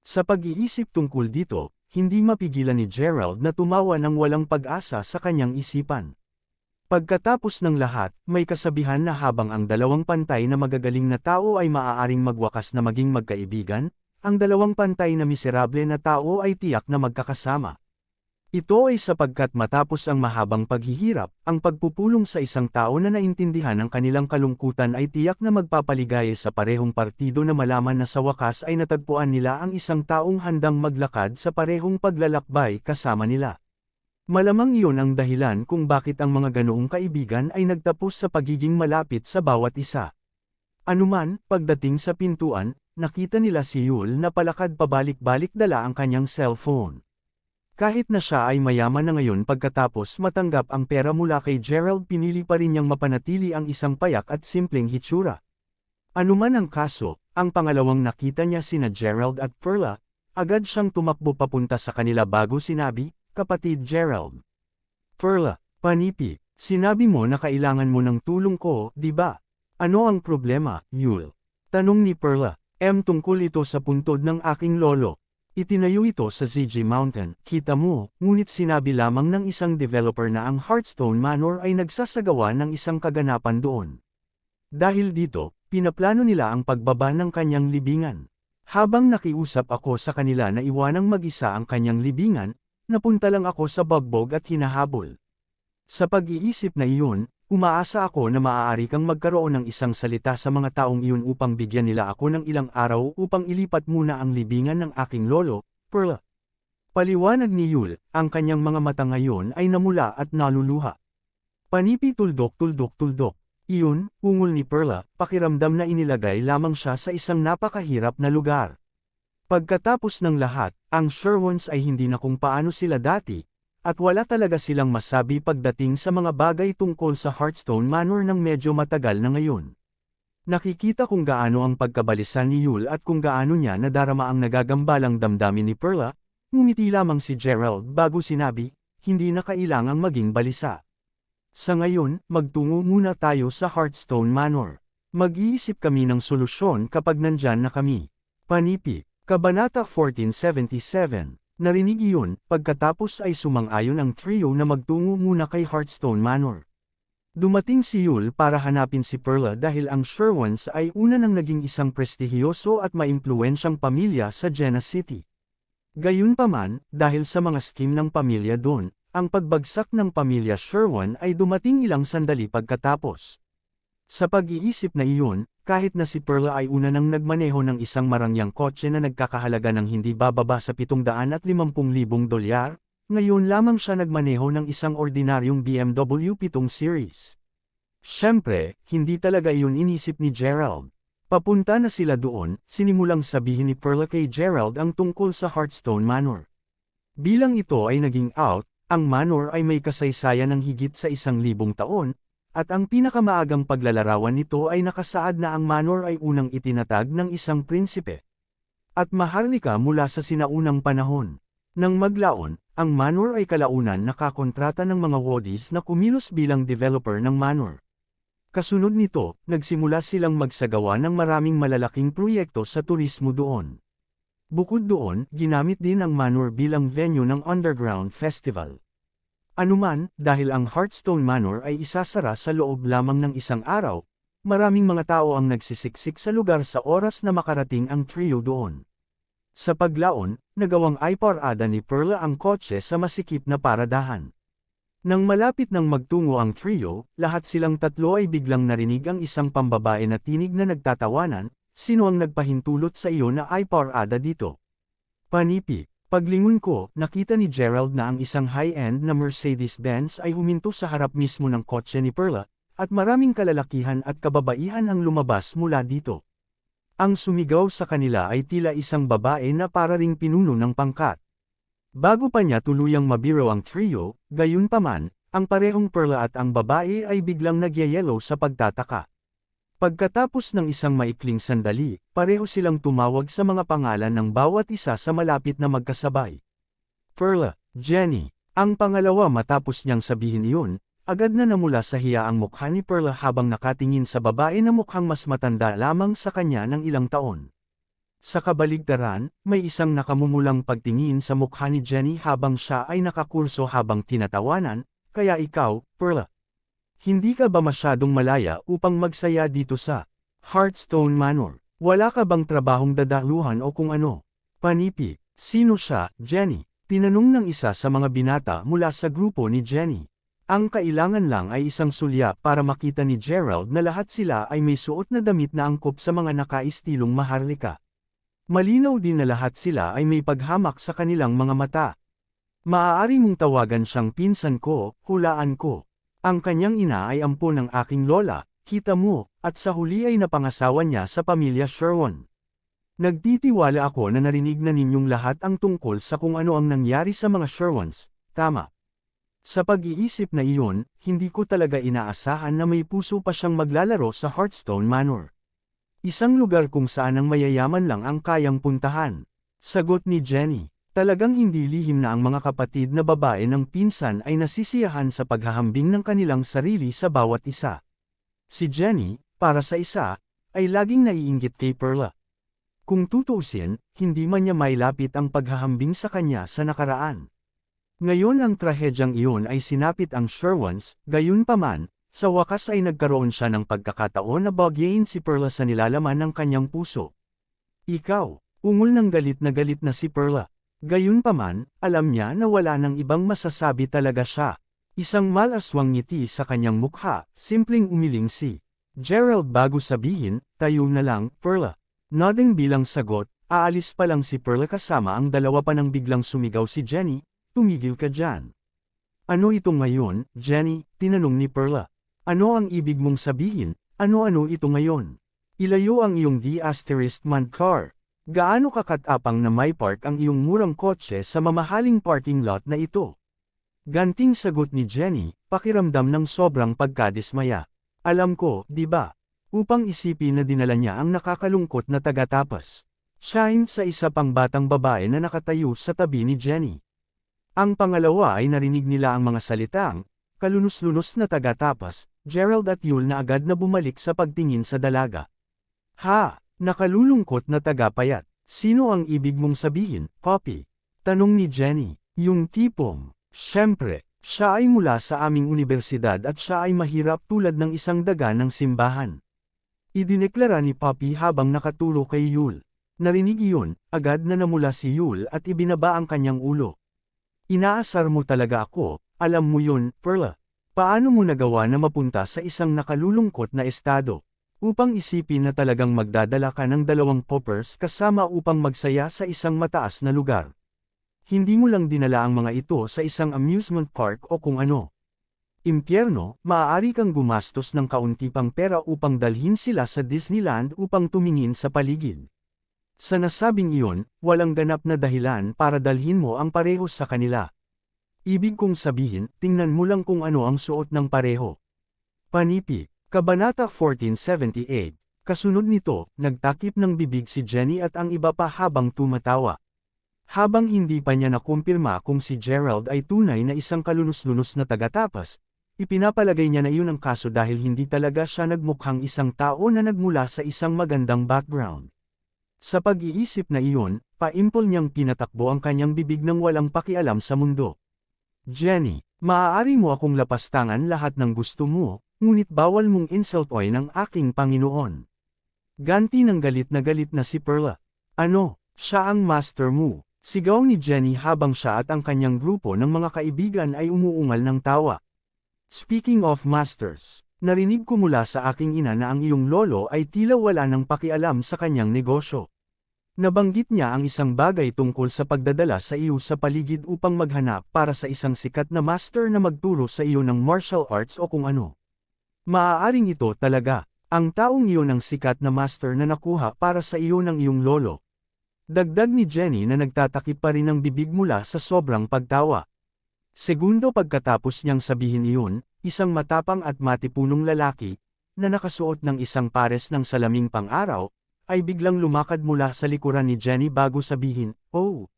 Sa pag-iisip tungkol dito, hindi mapigilan ni Gerald na tumawa ng walang pag-asa sa kanyang isipan. Pagkatapos ng lahat, may kasabihan na habang ang dalawang pantay na magagaling na tao ay maaaring magwakas na maging magkaibigan, ang dalawang pantay na miserable na tao ay tiyak na magkakasama. Ito ay sapagkat matapos ang mahabang paghihirap, ang pagpupulong sa isang tao na naintindihan ang kanilang kalungkutan ay tiyak na magpapaligaya sa parehong partido na malaman na sa wakas ay natagpuan nila ang isang taong handang maglakad sa parehong paglalakbay kasama nila. Malamang iyon ang dahilan kung bakit ang mga ganoong kaibigan ay nagtapos sa pagiging malapit sa bawat isa. Anuman, pagdating sa pintuan, nakita nila si Yul na palakad pabalik-balik dala ang kanyang cellphone. Kahit na siya ay mayaman na ngayon pagkatapos matanggap ang pera mula kay Gerald, pinili pa rin niyang mapanatili ang isang payak at simpleng hitsura. Anuman ang kaso, ang pangalawang nakita niya sina Gerald at Perla, agad siyang tumakbo papunta sa kanila bago sinabi, Kapatid Gerald. Perla, Panipi, sinabi mo na kailangan mo ng tulong ko, di ba? Ano ang problema, Yul? Tanong ni Perla, tungkol ito sa puntod ng aking lolo. Itinayo ito sa ZG Mountain, kita mo, ngunit sinabi lamang ng isang developer na ang Hearthstone Manor ay nagsasagawa ng isang kaganapan doon. Dahil dito, pinaplano nila ang pagbaba ng kanyang libingan. Habang nakiusap ako sa kanila na iwanang mag-isa ang kanyang libingan, napunta lang ako sa bagbog at hinahabol. Sa pag-iisip na iyon, umaasa ako na maaari kang magkaroon ng isang salita sa mga taong iyon upang bigyan nila ako ng ilang araw upang ilipat muna ang libingan ng aking lolo, Perla. Paliwanag ni Yul, ang kanyang mga mata ngayon ay namula at naluluha. Panipi tuldok. Iyon, ungol ni Perla, pakiramdam na inilagay lamang siya sa isang napakahirap na lugar. Pagkatapos ng lahat, Ang Sherwins ay hindi na kung paano sila dati, at wala talaga silang masabi pagdating sa mga bagay tungkol sa Hearthstone Manor ng medyo matagal na ngayon. Nakikita kung gaano ang pagkabalisa ni Yul at kung gaano niya nadarama ang nagagambalang damdamin ni Perla, ngumiti lamang si Gerald bago sinabi, hindi na kailangang maging balisa. Sa ngayon, magtungo muna tayo sa Hearthstone Manor. Mag-iisip kami ng solusyon kapag nandyan na kami. Panipi, Kabanata 1477. Narinig iyon, pagkatapos ay sumang-ayon ang trio na magtungo muna kay Hearthstone Manor. Dumating si Yul para hanapin si Perla dahil ang Sherwins ay una nang naging isang prestihiyoso at maimpluwensyang pamilya sa Jena City. Gayunpaman, dahil sa mga scheme ng pamilya doon, ang pagbagsak ng pamilya Sherwin ay dumating ilang sandali pagkatapos. Sa pag-iisip na iyon, kahit na si Perla ay una nang nagmaneho ng isang marangyang kotse na nagkakahalaga ng hindi bababa sa $750,000, ngayon lamang siya nagmaneho ng isang ordinaryong BMW 7 Series. Siyempre, hindi talaga iyon inisip ni Gerald. Papunta na sila doon, sinimulang sabihin ni Perla kay Gerald ang tungkol sa Hearthstone Manor. Bilang ito ay naging out, ang manor ay may kasaysayan ng higit sa 1,000 taon, at ang pinakamaagang paglalarawan nito ay nakasaad na ang manor ay unang itinatag ng isang prinsipe. At maharlika mula sa sinaunang panahon. Nang maglaon, ang manor ay kalaunan nakakontrata ng mga Wodis na kumilos bilang developer ng manor. Kasunod nito, nagsimula silang magsagawa ng maraming malalaking proyekto sa turismo doon. Bukod doon, ginamit din ang manor bilang venue ng underground festival. Anuman, dahil ang Hearthstone Manor ay isasara sa loob lamang ng isang araw, maraming mga tao ang nagsisiksik sa lugar sa oras na makarating ang trio doon. Sa paglaon, nagawang iparada ni Perla ang kotse sa masikip na paradahan. Nang malapit nang magtungo ang trio, lahat silang tatlo ay biglang narinig ang isang pambabae na tinig na nagtatawanan, "Sino ang nagpahintulot sa iyo na iparada dito?" Panipi, paglingon ko, nakita ni Gerald na ang isang high-end na Mercedes-Benz ay huminto sa harap mismo ng kotse ni Perla, at maraming kalalakihan at kababaihan ang lumabas mula dito. Ang sumigaw sa kanila ay tila isang babae na para ring pinuno ng pangkat. Bago pa niya tuluyang mabiro ang trio, gayunpaman, ang parehong Perla at ang babae ay biglang nagyayelo sa pagtataka. Pagkatapos ng isang maikling sandali, pareho silang tumawag sa mga pangalan ng bawat isa sa malapit na magkasabay. Perla, Jenny. Ang pangalawa matapos niyang sabihin iyon, agad na namula sa hiya ang mukha ni Perla habang nakatingin sa babae na mukhang mas matanda lamang sa kanya ng ilang taon. Sa kabaligtaran, may isang nakamumulang pagtingin sa mukha ni Jenny habang siya ay nakakurso habang tinatawanan, "Kaya ikaw, Perla, hindi ka ba masyadong malaya upang magsaya dito sa Hearthstone Manor? Wala ka bang trabahong dadaluhan o kung ano?" Panipi, "Sino siya, Jenny?" Tinanong ng isa sa mga binata mula sa grupo ni Jenny. Ang kailangan lang ay isang sulya para makita ni Gerald na lahat sila ay may suot na damit na angkop sa mga nakaistilong maharlika. Malinaw din na lahat sila ay may paghamak sa kanilang mga mata. "Maaari mong tawagan siyang pinsan ko, hulaan ko. Ang kanyang ina ay ampon ng aking lola, kita mo, at sa huli ay napangasawa niya sa pamilya Sherwin. Nagtitiwala ako na narinig na ninyong lahat ang tungkol sa kung ano ang nangyari sa mga Sherwins, tama?" Sa pag-iisip na iyon, hindi ko talaga inaasahan na may puso pa siyang maglalaro sa Hearthstone Manor. Isang lugar kung saan ang mayayaman lang ang kayang puntahan. Sagot ni Jenny. Talagang hindi lihim na ang mga kapatid na babae ng pinsan ay nasisiyahan sa paghahambing ng kanilang sarili sa bawat isa. Si Jenny, para sa isa, ay laging naiinggit kay Perla. Kung tutuusin, hindi man niya mailapit ang paghahambing sa kanya sa nakaraan. Ngayon ang trahedyang iyon ay sinapit ang Sherwins, gayunpaman, sa wakas ay nagkaroon siya ng pagkakataon na bagyain si Perla sa nilalaman ng kanyang puso. "Ikaw," ungol ng galit na si Perla. Gayunpaman, alam niya na wala nang ibang masasabi talaga siya. Isang malaswang ngiti sa kanyang mukha, simpleng umiling si Gerald bago sabihin, "Tayo na lang, Perla." Nodding bilang sagot, aalis pa lang si Perla kasama ang dalawa pa nang biglang sumigaw si Jenny, "Tumigil ka dyan." "Ano ito ngayon, Jenny?" tinanong ni Perla. "Ano ang ibig mong sabihin? Ano ito ngayon? Ilayo ang iyong D***man car. Gaano kakatapang na may park ang iyong murang kotse sa mamahaling parking lot na ito? Ganting sagot ni Jenny, pakiramdam ng sobrang pagkadismaya. Alam ko, di ba? Upang isipin na dinala niya ang nakakalungkot na taga-tapas. Siya sa isa pang batang babae na nakatayo sa tabi ni Jenny. Ang pangalawa ay narinig nila ang mga salitang, kalunos-lunos na taga-tapas, Gerald at Yul na agad na bumalik sa pagtingin sa dalaga. Ha! Nakalulungkot na taga-payat. Sino ang ibig mong sabihin, Poppy? Tanong ni Jenny. Yung tipong, syempre, siya ay mula sa aming unibersidad at siya ay mahirap tulad ng isang daga ng simbahan. Idineklara ni Poppy habang nakaturo kay Yul. Narinig iyon, agad na namula si Yul at ibinaba ang kanyang ulo. Inaasar mo talaga ako, alam mo yun, Perla. Paano mo nagawa na mapunta sa isang nakalulungkot na estado? Upang isipin na talagang magdadala ka ng 2 poppers kasama upang magsaya sa isang mataas na lugar. Hindi mo lang dinala ang mga ito sa isang amusement park o kung ano. Impyerno, maaari kang gumastos ng kaunti pang pera upang dalhin sila sa Disneyland upang tumingin sa paligid. Sa nasabing iyon, walang ganap na dahilan para dalhin mo ang pareho sa kanila. Ibig kong sabihin, tingnan mo lang kung ano ang suot ng pareho. Panipi. Kabanata 1478. Kasunod nito, nagtakip ng bibig si Jenny at ang iba pa habang tumatawa. Habang hindi pa niya nakumpirma kung si Gerald ay tunay na isang kalunos-lunos na taga-tapas, ipinapalagay niya na iyon ang kaso dahil hindi talaga siya nagmukhang isang tao na nagmula sa isang magandang background. Sa pag-iisip na iyon, paimpol niyang pinatakbo ang kanyang bibig nang walang pakialam sa mundo. Jenny, maaari mo akong lapastangan lahat ng gusto mo, ngunit bawal mong insultoy ng aking Panginoon. Ganti ng galit na si Perla. Ano, siya ang master mo, sigaw ni Jenny habang siya at ang kanyang grupo ng mga kaibigan ay umuungal ng tawa. Speaking of masters, narinig ko mula sa aking ina na ang iyong lolo ay tila wala ng pakialam sa kanyang negosyo. Nabanggit niya ang isang bagay tungkol sa pagdadala sa iyo sa paligid upang maghanap para sa isang sikat na master na magturo sa iyo ng martial arts o kung ano. Maaaring ito talaga, ang taong iyon ang sikat na master na nakuha para sa iyo ng iyong lolo. Dagdag ni Jenny na nagtatakip pa rin ang bibig mula sa sobrang pagtawa. Segundo pagkatapos niyang sabihin iyon, isang matapang at matipunong lalaki, na nakasuot ng isang pares ng salaming pang-araw, ay biglang lumakad mula sa likuran ni Jenny bago sabihin, "Oh!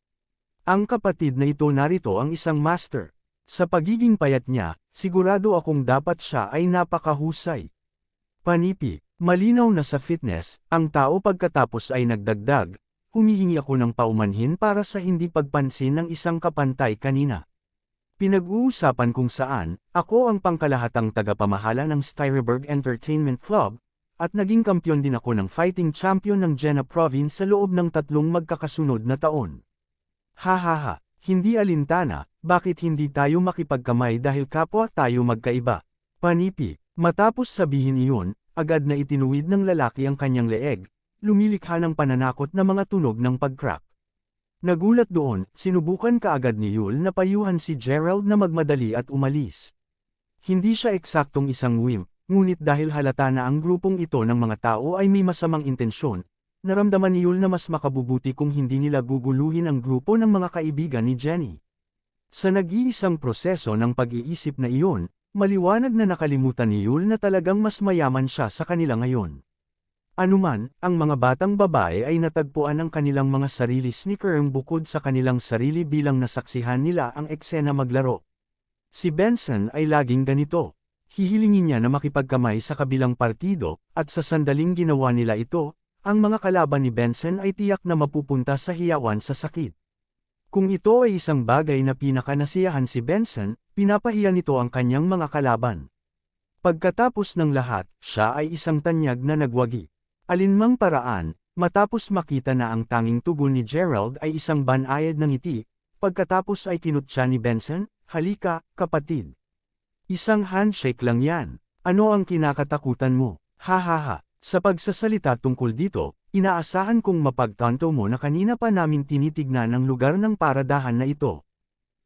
Ang kapatid na ito narito ang isang master." Sa pagiging payat niya, sigurado akong dapat siya ay napakahusay. Panipi, malinaw na sa fitness, ang tao pagkatapos ay nagdagdag, humihingi ako ng paumanhin para sa hindi pagpansin ng isang kapantay kanina. Pinag-uusapan kung saan, ako ang pangkalahatang tagapamahala ng Styreberg Entertainment Club, at naging kampyon din ako ng fighting champion ng Jena Province sa loob ng 3 magkakasunod na taon. Hahaha. Hindi alintana, bakit hindi tayo makipagkamay dahil kapwa tayo magkaiba? Panipi, matapos sabihin iyon, agad na itinuwid ng lalaki ang kanyang leeg, lumilikha ng pananakot na mga tunog ng pag-crack. Nagulat doon, sinubukan kaagad ni Yul na payuhan si Gerald na magmadali at umalis. Hindi siya eksaktong isang wimp, ngunit dahil halata na ang grupong ito ng mga tao ay may masamang intensyon, naramdaman ni Yul na mas makabubuti kung hindi nila guguluhin ang grupo ng mga kaibigan ni Jenny. Sa nag-iisang proseso ng pag-iisip na iyon, maliwanag na nakalimutan ni Yul na talagang mas mayaman siya sa kanila ngayon. Anuman, ang mga batang babae ay natagpuan ang kanilang mga sarili sneakerang bukod sa kanilang sarili bilang nasaksihan nila ang eksena maglaro. Si Benson ay laging ganito. Hihilingin niya na makipagkamay sa kabilang partido, at sa sandaling ginawa nila ito, ang mga kalaban ni Benson ay tiyak na mapupunta sa hiyawan sa sakit. Kung ito ay isang bagay na pinakanasiyahan si Benson, pinapahiya nito ang kanyang mga kalaban. Pagkatapos ng lahat, siya ay isang tanyag na nagwagi. Alinmang paraan, matapos makita na ang tanging tugon ni Gerald ay isang banayad ng ngiti, pagkatapos ay kinutya ni Benson, "Halika, kapatid. Isang handshake lang yan. Ano ang kinakatakutan mo? Hahaha." Sa pagsasalita tungkol dito, inaasahan kong mapagtanto mo na kanina pa namin tinitignan ang lugar ng paradahan na ito.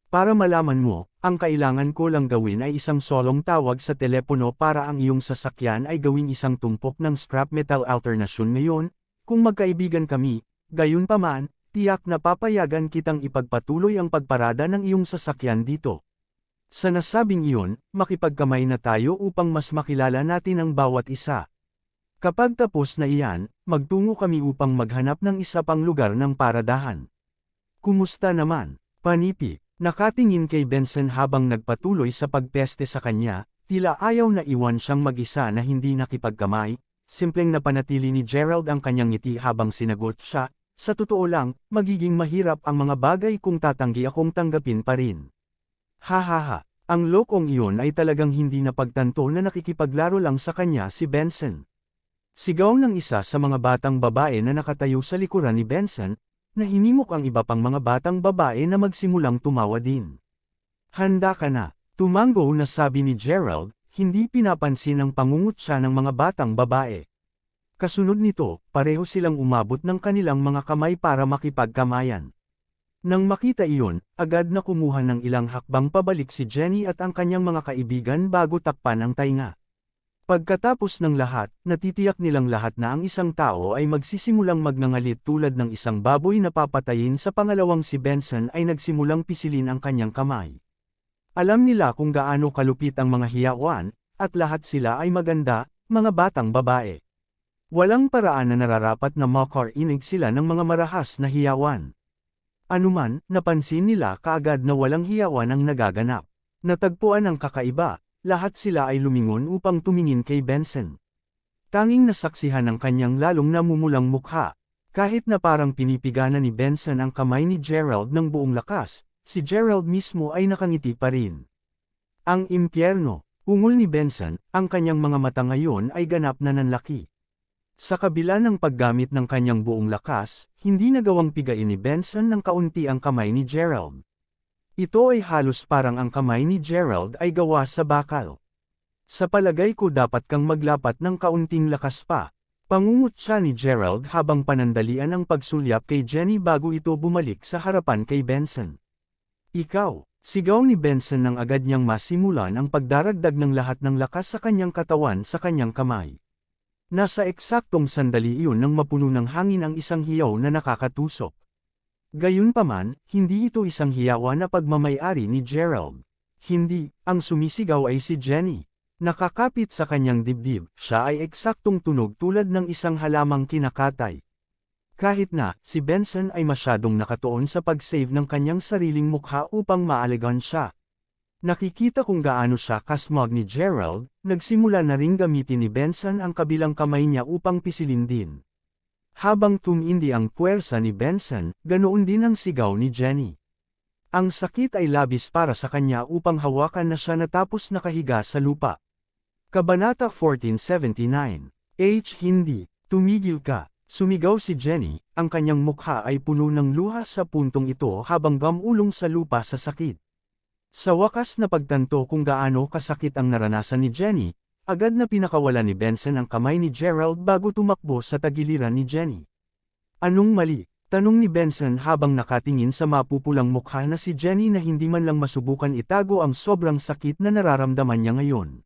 Para malaman mo, ang kailangan ko lang gawin ay isang solong tawag sa telepono para ang iyong sasakyan ay gawing isang tumpok ng scrap metal alternation ngayon. Kung magkaibigan kami, Gayunpaman, tiyak na papayagan kitang ipagpatuloy ang pagparada ng iyong sasakyan dito. Sa nasabing iyon, makipagkamay na tayo upang mas makilala natin ang bawat isa. Kapag tapos na iyan, magtungo kami upang maghanap ng isa pang lugar ng paradahan. Kumusta naman, Panipi? Nakatingin kay Benson habang nagpatuloy sa pagpeste sa kanya, tila ayaw na iwan siyang mag-isa na hindi nakipagkamay. Simpleng napanatili ni Gerald ang kanyang ngiti habang sinagot siya, sa totoo lang, magiging mahirap ang mga bagay kung tatanggi akong tanggapin pa rin. Hahaha, ang lokong iyon ay talagang hindi napagtanto na nakikipaglaro lang sa kanya si Benson. Sigaw ng isa sa mga batang babae na nakatayo sa likuran ni Benson, na hinimok ang iba pang mga batang babae na magsimulang tumawa din. Handa ka na, tumango na sabi ni Gerald, hindi pinapansin ang pangungutya ng mga batang babae. Kasunod nito, pareho silang umabot ng kanilang mga kamay para makipagkamayan. Nang makita iyon, agad na kumuha ng ilang hakbang pabalik si Jenny at ang kanyang mga kaibigan bago takpan ang tainga. Pagkatapos ng lahat, natitiyak nilang lahat na ang isang tao ay magsisimulang magngangalit tulad ng isang baboy na papatayin sa pangalawang si Benson ay nagsimulang pisilin ang kanyang kamay. Alam nila kung gaano kalupit ang mga hiyawan, at lahat sila ay maganda, mga batang babae. Walang paraan na nararapat na makarinig sila ng mga marahas na hiyawan. Anuman, napansin nila kaagad na walang hiyawan ang nagaganap. Natagpuan ang kakaiba, lahat sila ay lumingon upang tumingin kay Benson. Tanging nasaksihan ang kanyang lalong namumulang mukha. Kahit na parang pinipiganan ni Benson ang kamay ni Gerald ng buong lakas, si Gerald mismo ay nakangiti pa rin. Ang impyerno, ungol ni Benson, ang kanyang mga mata ngayon ay ganap na nanlaki. Sa kabila ng paggamit ng kanyang buong lakas, hindi nagawang pigain ni Benson ng kaunti ang kamay ni Gerald. Ito ay halos parang ang kamay ni Gerald ay gawa sa bakal. Sa palagay ko dapat kang maglapat ng kaunting lakas pa. Pangungut siya ni Gerald habang panandalian ang pagsulyap kay Jenny bago ito bumalik sa harapan kay Benson. Ikaw, sigaw ni Benson nang agad niyang masimulan ang pagdaragdag ng lahat ng lakas sa kanyang katawan sa kanyang kamay. Nasa eksaktong sandali iyon nang mapuno ng hangin ang isang hiyaw na nakakatusok. Gayunpaman, hindi ito isang hiyawan na pagmamay-ari ni Gerald. Hindi, ang sumisigaw ay si Jenny. Nakakapit sa kanyang dibdib, siya ay eksaktong tunog tulad ng isang halamang kinakatay. Kahit na, si Benson ay masyadong nakatuon sa pag-save ng kanyang sariling mukha upang maaligan siya. Nakikita kung gaano siya kasmog ni Gerald, nagsimula na ring gamitin ni Benson ang kabilang kamay niya upang pisilin din. Habang tumindi ang puwersa ni Benson, ganoon din ang sigaw ni Jenny. Ang sakit ay labis para sa kanya upang hawakan na siya natapos nakahiga sa lupa. Kabanata 1479. Hindi, tumigil ka, sumigaw si Jenny, ang kanyang mukha ay puno ng luha sa puntong ito habang gamulong sa lupa sa sakit. Sa wakas na pagtanto kung gaano kasakit ang naranasan ni Jenny, agad na pinakawala ni Benson ang kamay ni Gerald bago tumakbo sa tagiliran ni Jenny. Anong mali? Tanong ni Benson habang nakatingin sa mapupulang mukha na si Jenny na hindi man lang masubukan itago ang sobrang sakit na nararamdaman niya ngayon.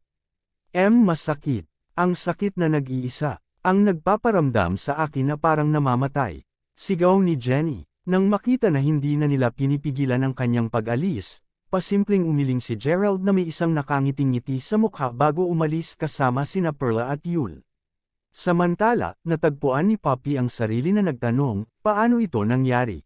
Masakit. Ang sakit na nag-iisa. Ang nagpaparamdam sa akin na parang namamatay. Sigaw ni Jenny. Nang makita na hindi na nila pinipigilan ang kanyang pag-alis, pasimpleng umiling si Gerald na may isang nakangiting ngiti sa mukha bago umalis kasama sina Perla at Yul. Samantala, natagpuan ni Poppy ang sarili na nagtanong, paano ito nangyari?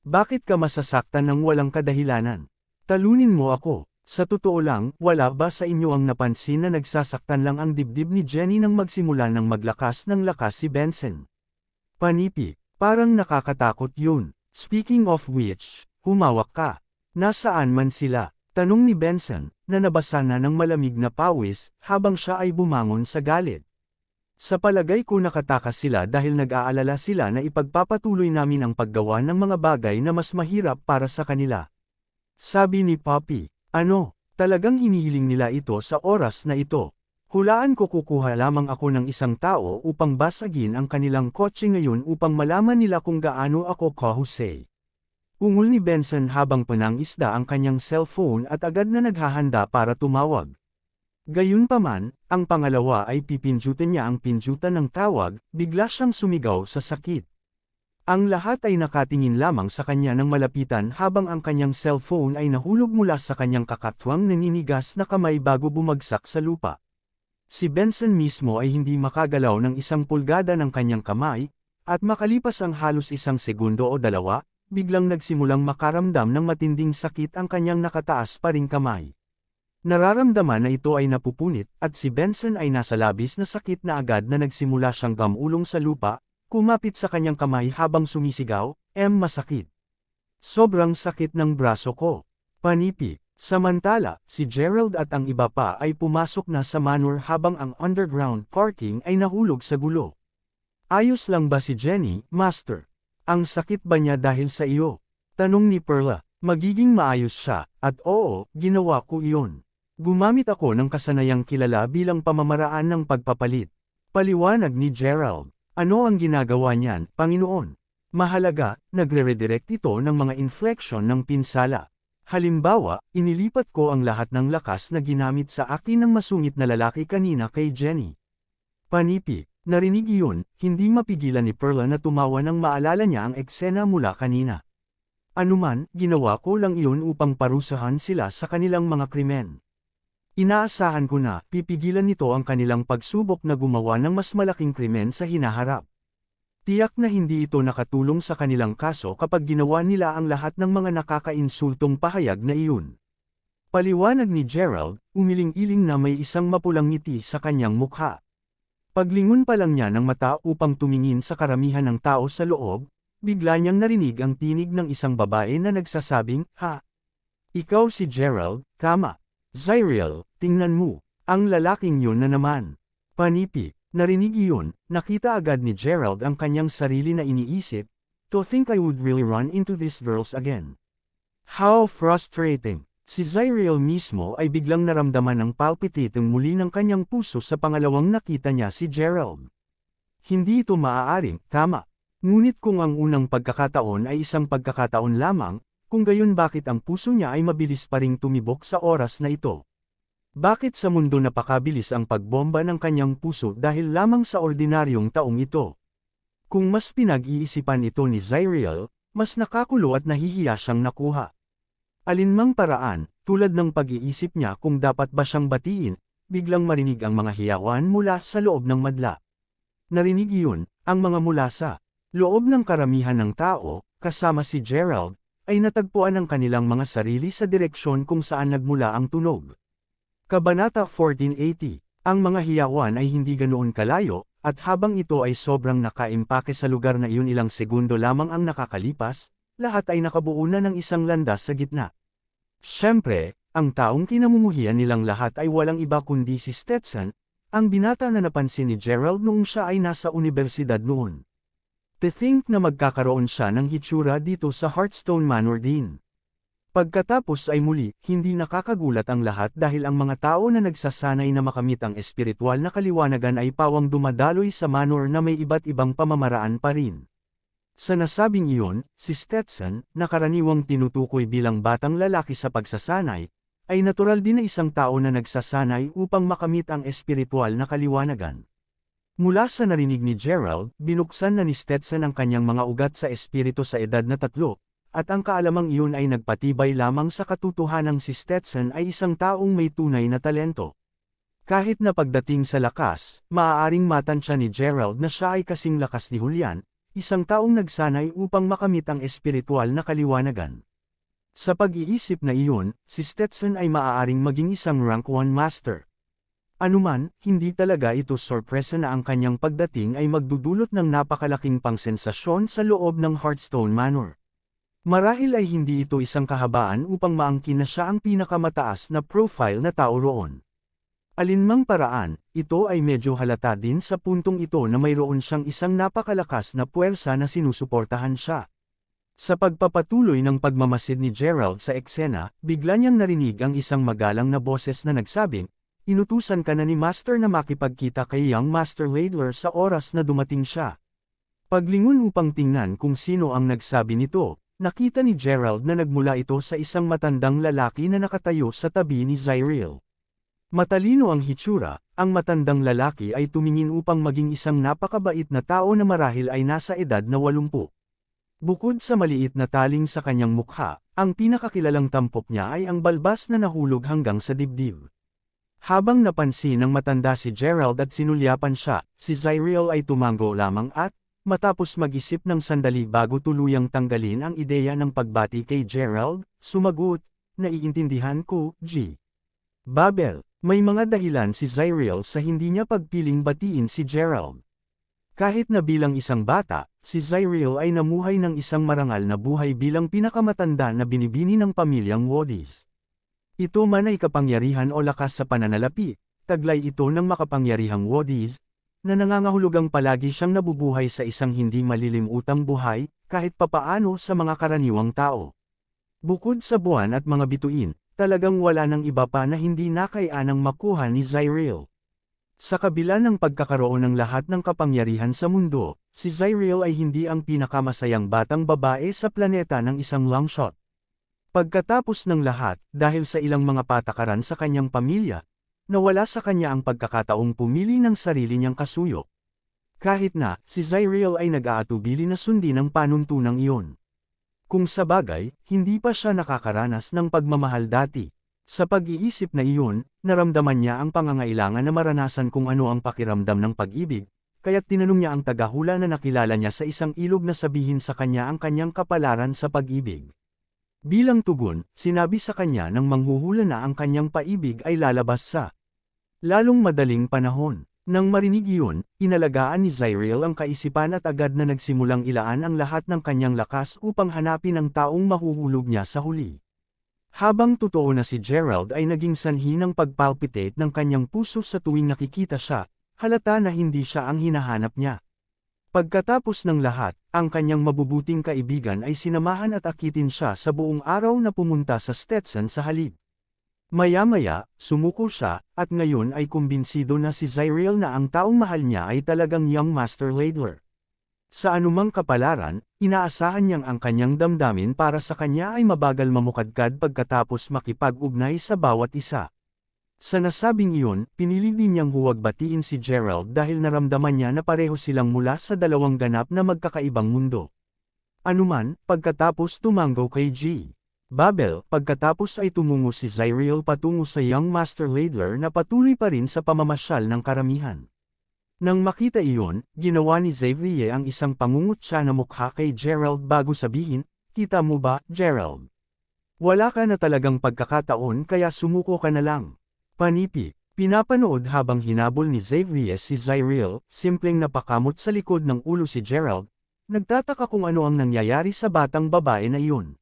Bakit ka masasaktan ng walang kadahilanan? Talunin mo ako. Sa totoo lang, wala ba sa inyo ang napansin na nagsasaktan lang ang dibdib ni Jenny nang magsimula ng maglakas ng lakas si Benson? Panipi, parang nakakatakot yun. Speaking of which, humawak ka. Nasaan man sila? Tanong ni Benson, na nabasa na ng malamig na pawis, habang siya ay bumangon sa galit. Sa palagay ko nakatakas sila dahil nag-aalala sila na ipagpapatuloy namin ang paggawa ng mga bagay na mas mahirap para sa kanila. Sabi ni Poppy, ano, talagang hinihiling nila ito sa oras na ito. Hulaan ko kukuha lamang ako ng isang tao upang basagin ang kanilang kotse ngayon upang malaman nila kung gaano ako kahusay. Ungol ni Benson habang panangisda ang kanyang cellphone at agad na naghahanda para tumawag. Gayunpaman, ang pangalawa ay pipindutin niya ang pindutan ng tawag, bigla siyang sumigaw sa sakit. Ang lahat ay nakatingin lamang sa kanya ng malapitan habang ang kanyang cellphone ay nahulog mula sa kanyang kakatwang naninigas na kamay bago bumagsak sa lupa. Si Benson mismo ay hindi makagalaw ng 1 pulgada ng kanyang kamay, at makalipas ang halos 1 segundo o 2, biglang nagsimulang makaramdam ng matinding sakit ang kanyang nakataas pa ring kamay. Nararamdaman na ito ay napupunit, at si Benson ay nasa labis na sakit na agad na nagsimula siyang gamulong sa lupa, kumapit sa kanyang kamay habang sumisigaw, masakit. Sobrang sakit ng braso ko. Panipi. Samantala, si Gerald at ang iba pa ay pumasok na sa manor habang ang underground parking ay nahulog sa gulo. Ayos lang ba si Jenny, Master? Ang sakit ba niya dahil sa iyo? Tanong ni Perla. Magiging maayos siya, at oo, ginawa ko iyon. Gumamit ako ng kasanayang kilala bilang pamamaraan ng pagpapalit. Paliwanag ni Gerald. Ano ang ginagawa niyan, Panginoon? Mahalaga, nagre-redirect ito ng mga inflection ng pinsala. Halimbawa, inilipat ko ang lahat ng lakas na ginamit sa akin ng masungit na lalaki kanina kay Jenny. Panipi, narinig iyon, hindi mapigilan ni Perla na tumawa nang maalala niya ang eksena mula kanina. Anuman, ginawa ko lang iyon upang parusahan sila sa kanilang mga krimen. Inaasahan ko na, pipigilan nito ang kanilang pagsubok na gumawa ng mas malaking krimen sa hinaharap. Tiyak na hindi ito nakatulong sa kanilang kaso kapag ginawa nila ang lahat ng mga nakakainsultong pahayag na iyon. Paliwanag ni Gerald, umiling-iling na may isang mapulang ngiti sa kanyang mukha. Paglingon pa lang niya ng mata upang tumingin sa karamihan ng tao sa loob, bigla niyang narinig ang tinig ng isang babae na nagsasabing, "Ha? Ikaw si Gerald, tama. Zyriel, tingnan mo, ang lalaking yun na naman." Panipi, narinig iyon, nakita agad ni Gerald ang kanyang sarili na iniisip, "To think I would really run into these girls again. How frustrating." Si Zyriel mismo ay biglang naramdaman ng palpitating muli ng kanyang puso sa pangalawang nakita niya si Gerald. Hindi ito maaaring, tama. Ngunit kung ang unang pagkakataon ay isang pagkakataon lamang, kung gayon bakit ang puso niya ay mabilis pa ring tumibok sa oras na ito? Bakit sa mundo napakabilis ang pagbomba ng kanyang puso dahil lamang sa ordinaryong taong ito? Kung mas pinag-iisipan ito ni Zyriel, mas nakakulo at nahihiya siyang nakuha. Alinmang paraan, tulad ng pag-iisip niya kung dapat ba siyang batiin, biglang marinig ang mga hiyawan mula sa loob ng madla. Narinig iyon, ang mga mula sa loob ng karamihan ng tao, kasama si Gerald, ay natagpuan ang kanilang mga sarili sa direksyon kung saan nagmula ang tunog. Kabanata 1480, ang mga hiyawan ay hindi ganoon kalayo, at habang ito ay sobrang nakaimpake sa lugar na iyon ilang segundo lamang ang nakakalipas, lahat ay nakabuo na ng isang landas sa gitna. Siyempre, ang taong kinamumuhian nilang lahat ay walang iba kundi si Stetson, ang binata na napansin ni Gerald noong siya ay nasa unibersidad noon. To think na magkakaroon siya ng hitsura dito sa Hearthstone Manor din. Pagkatapos ay muli, hindi nakakagulat ang lahat dahil ang mga tao na nagsasanay na makamit ang espiritual na kaliwanagan ay pawang dumadaloy sa manor na may iba't ibang pamamaraan pa rin. Sa nasabing iyon, si Stetson, na karaniwang tinutukoy bilang batang lalaki sa pagsasanay, ay natural din na isang tao na nagsasanay upang makamit ang espiritual na kaliwanagan. Mula sa narinig ni Gerald, binuksan na ni Stetson ang kanyang mga ugat sa espiritu sa edad na 3, at ang kaalamang iyon ay nagpatibay lamang sa katotohanang si Stetson ay isang taong may tunay na talento. Kahit na pagdating sa lakas, maaaring matansya ni Gerald na siya ay kasing lakas ni Julian, isang taong nagsanay upang makamit ang espiritual na kaliwanagan. Sa pag-iisip na iyon, si Stetson ay maaaring maging isang rank 1 master. Anuman, hindi talaga ito sorpresa na ang kanyang pagdating ay magdudulot ng napakalaking pangsensasyon sa loob ng Hearthstone Manor. Marahil ay hindi ito isang kahabaan upang maangkin na siya ang pinakamataas na profile na tao roon. Alinmang paraan, ito ay medyo halata din sa puntong ito na mayroon siyang isang napakalakas na puwersa na sinusuportahan siya. Sa pagpapatuloy ng pagmamasid ni Gerald sa eksena, bigla niyang narinig ang isang magalang na boses na nagsabing, "Inutusan ka na ni Master na makipagkita kay Young Master Ladler sa oras na dumating siya." Paglingon upang tingnan kung sino ang nagsabi nito, nakita ni Gerald na nagmula ito sa isang matandang lalaki na nakatayo sa tabi ni Zyriel. Matalino ang hitsura, ang matandang lalaki ay tumingin upang maging isang napakabait na tao na marahil ay nasa edad na 80. Bukod sa maliit na taling sa kanyang mukha, ang pinakakilalang tampok niya ay ang balbas na nahulog hanggang sa dibdib. Habang napansin ng matanda si Gerald at sinulyapan siya, si Zyril ay tumango lamang at, matapos mag-isip ng sandali bago tuluyang tanggalin ang ideya ng pagbati kay Gerald, sumagot, "Naiintindihan ko, G. Babel." May mga dahilan si Zyril sa hindi niya pagpiling batiin si Gerald. Kahit na bilang isang bata, si Zyril ay namuhay ng isang marangal na buhay bilang pinakamatanda na binibini ng pamilyang Wodis. Ito man ay kapangyarihan o lakas sa pananalapi, taglay ito ng makapangyarihang Wodis, na nangangahulugang palagi siyang nabubuhay sa isang hindi malilimutang buhay, kahit papaano sa mga karaniwang tao. Bukod sa buwan at mga bituin, talagang wala nang iba pa na hindi nakayanang makuha ni Zyril. Sa kabila ng pagkakaroon ng lahat ng kapangyarihan sa mundo, si Zyril ay hindi ang pinakamasayang batang babae sa planeta ng isang longshot. Pagkatapos ng lahat, dahil sa ilang mga patakaran sa kanyang pamilya, nawala sa kanya ang pagkakataong pumili ng sarili niyang kasuyo. Kahit na, si Zyril ay nag-aatubili na sundin ang panuntunang iyon. Kung sa bagay, hindi pa siya nakakaranas ng pagmamahal dati. Sa pag-iisip na iyon, naramdaman niya ang pangangailangan na maranasan kung ano ang pakiramdam ng pag-ibig, kaya't tinanong niya ang tagahula na nakilala niya sa isang ilog na sabihin sa kanya ang kanyang kapalaran sa pag-ibig. Bilang tugon, sinabi sa kanya ng manghuhula na ang kanyang paibig ay lalabas sa lalong madaling panahon. Nang marinig iyon, inalagaan ni Zyril ang kaisipan at agad na nagsimulang ilaan ang lahat ng kanyang lakas upang hanapin ang taong mahuhulog niya sa huli. Habang totoo na si Gerald ay naging sanhi ng pagpalpitate ng kanyang puso sa tuwing nakikita siya, halata na hindi siya ang hinahanap niya. Pagkatapos ng lahat, ang kanyang mabubuting kaibigan ay sinamahan at akitin siya sa buong araw na pumunta sa Stetson sa halip. Maya-maya, sumuko siya, at ngayon ay kumbinsido na si Zyril na ang taong mahal niya ay talagang Young Master Ladler. Sa anumang kapalaran, inaasahan niyang ang kanyang damdamin para sa kanya ay mabagal mamukadkad pagkatapos makipag-ugnay sa bawat isa. Sa nasabing iyon, pinili din niyang huwag batiin si Gerald dahil naramdaman niya na pareho silang mula sa dalawang ganap na magkakaibang mundo. Anuman, pagkatapos tumango kay G. Babel, pagkatapos ay tumungo si Zyril patungo sa Young Master Ladler na patuloy pa rin sa pamamasyal ng karamihan. Nang makita iyon, ginawa ni Xavier ang isang pangungutya na mukha kay Gerald bago sabihin, "Kita mo ba, Gerald? Wala ka na talagang pagkakataon kaya sumuko ka na lang." Panipi, pinapanood habang hinabol ni Xavier si Zyril, simpleng napakamot sa likod ng ulo si Gerald, nagtataka kung ano ang nangyayari sa batang babae na iyon.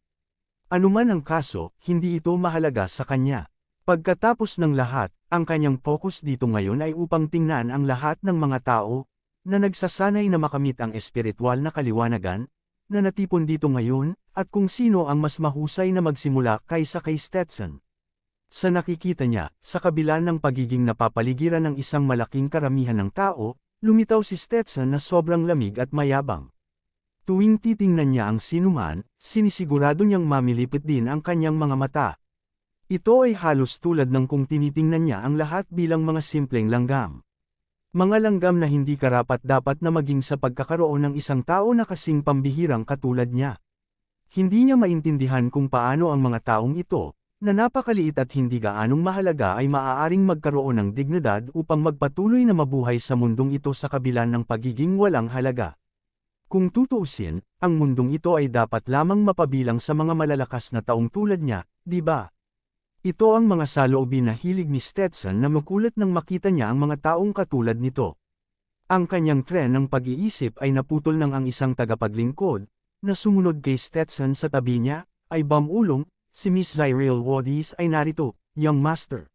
Anuman ang kaso, hindi ito mahalaga sa kanya. Pagkatapos ng lahat, ang kanyang focus dito ngayon ay upang tingnan ang lahat ng mga tao, na nagsasanay na makamit ang espiritual na kaliwanagan, na natipon dito ngayon, at kung sino ang mas mahusay na magsimula kaysa kay Stetson. Sa nakikita niya, sa kabila ng pagiging napapaligiran ng isang malaking karamihan ng tao, lumitaw si Stetson na sobrang lamig at mayabang. Tuwing titingnan niya ang sinuman, sinisigurado niyang mamilipit din ang kanyang mga mata. Ito ay halos tulad ng kung tinitingnan niya ang lahat bilang mga simpleng langgam. Mga langgam na hindi karapat-dapat na maging sa pagkakaroon ng isang tao na kasing pambihirang katulad niya. Hindi niya maintindihan kung paano ang mga taong ito, na napakaliit at hindi gaanong mahalaga ay maaaring magkaroon ng dignidad upang magpatuloy na mabuhay sa mundong ito sa kabila ng pagiging walang halaga. Kung tutuusin, ang mundong ito ay dapat lamang mapabilang sa mga malalakas na taong tulad niya, di ba? Ito ang mga saloobin na hilig ni Stetson na makulat nang makita niya ang mga taong katulad nito. Ang kanyang tren ng pag-iisip ay naputol nang ang isang tagapaglingkod, na sumunod kay Stetson sa tabi niya, ay bamulong, si Miss Zyril Wodis ay narito, Young Master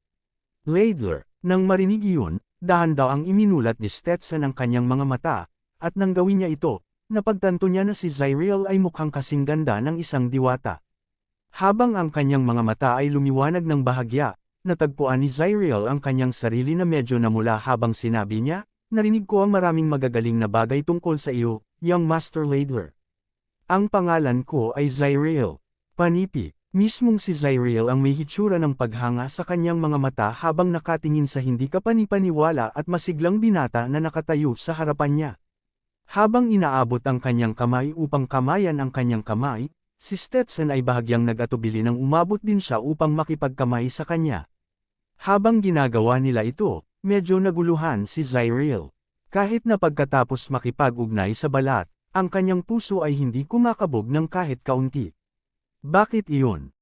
Ladler. Nang marinig iyon, dahan daw ang iminulat ni Stetson ang kanyang mga mata, at nang gawin niya ito, napagtanto niya na si Zyril ay mukhang kasing ganda ng isang diwata. Habang ang kanyang mga mata ay lumiwanag ng bahagya, natagpuan ni Zyril ang kanyang sarili na medyo namula habang sinabi niya, "Narinig ko ang maraming magagaling na bagay tungkol sa iyo, Young Master Ladler. Ang pangalan ko ay Zyril." Panipi, mismong si Zyril ang may hitsura ng paghanga sa kanyang mga mata habang nakatingin sa hindi kapanipaniwala at masiglang binata na nakatayo sa harapan niya. Habang inaabot ang kanyang kamay upang kamayan ang kanyang kamay, si Stetson ay bahagyang nag-atubili nang umabot din siya upang makipagkamay sa kanya. Habang ginagawa nila ito, medyo naguluhan si Zyril. Kahit na pagkatapos makipag-ugnay sa balat, ang kanyang puso ay hindi kumakabog ng kahit kaunti. Bakit iyon?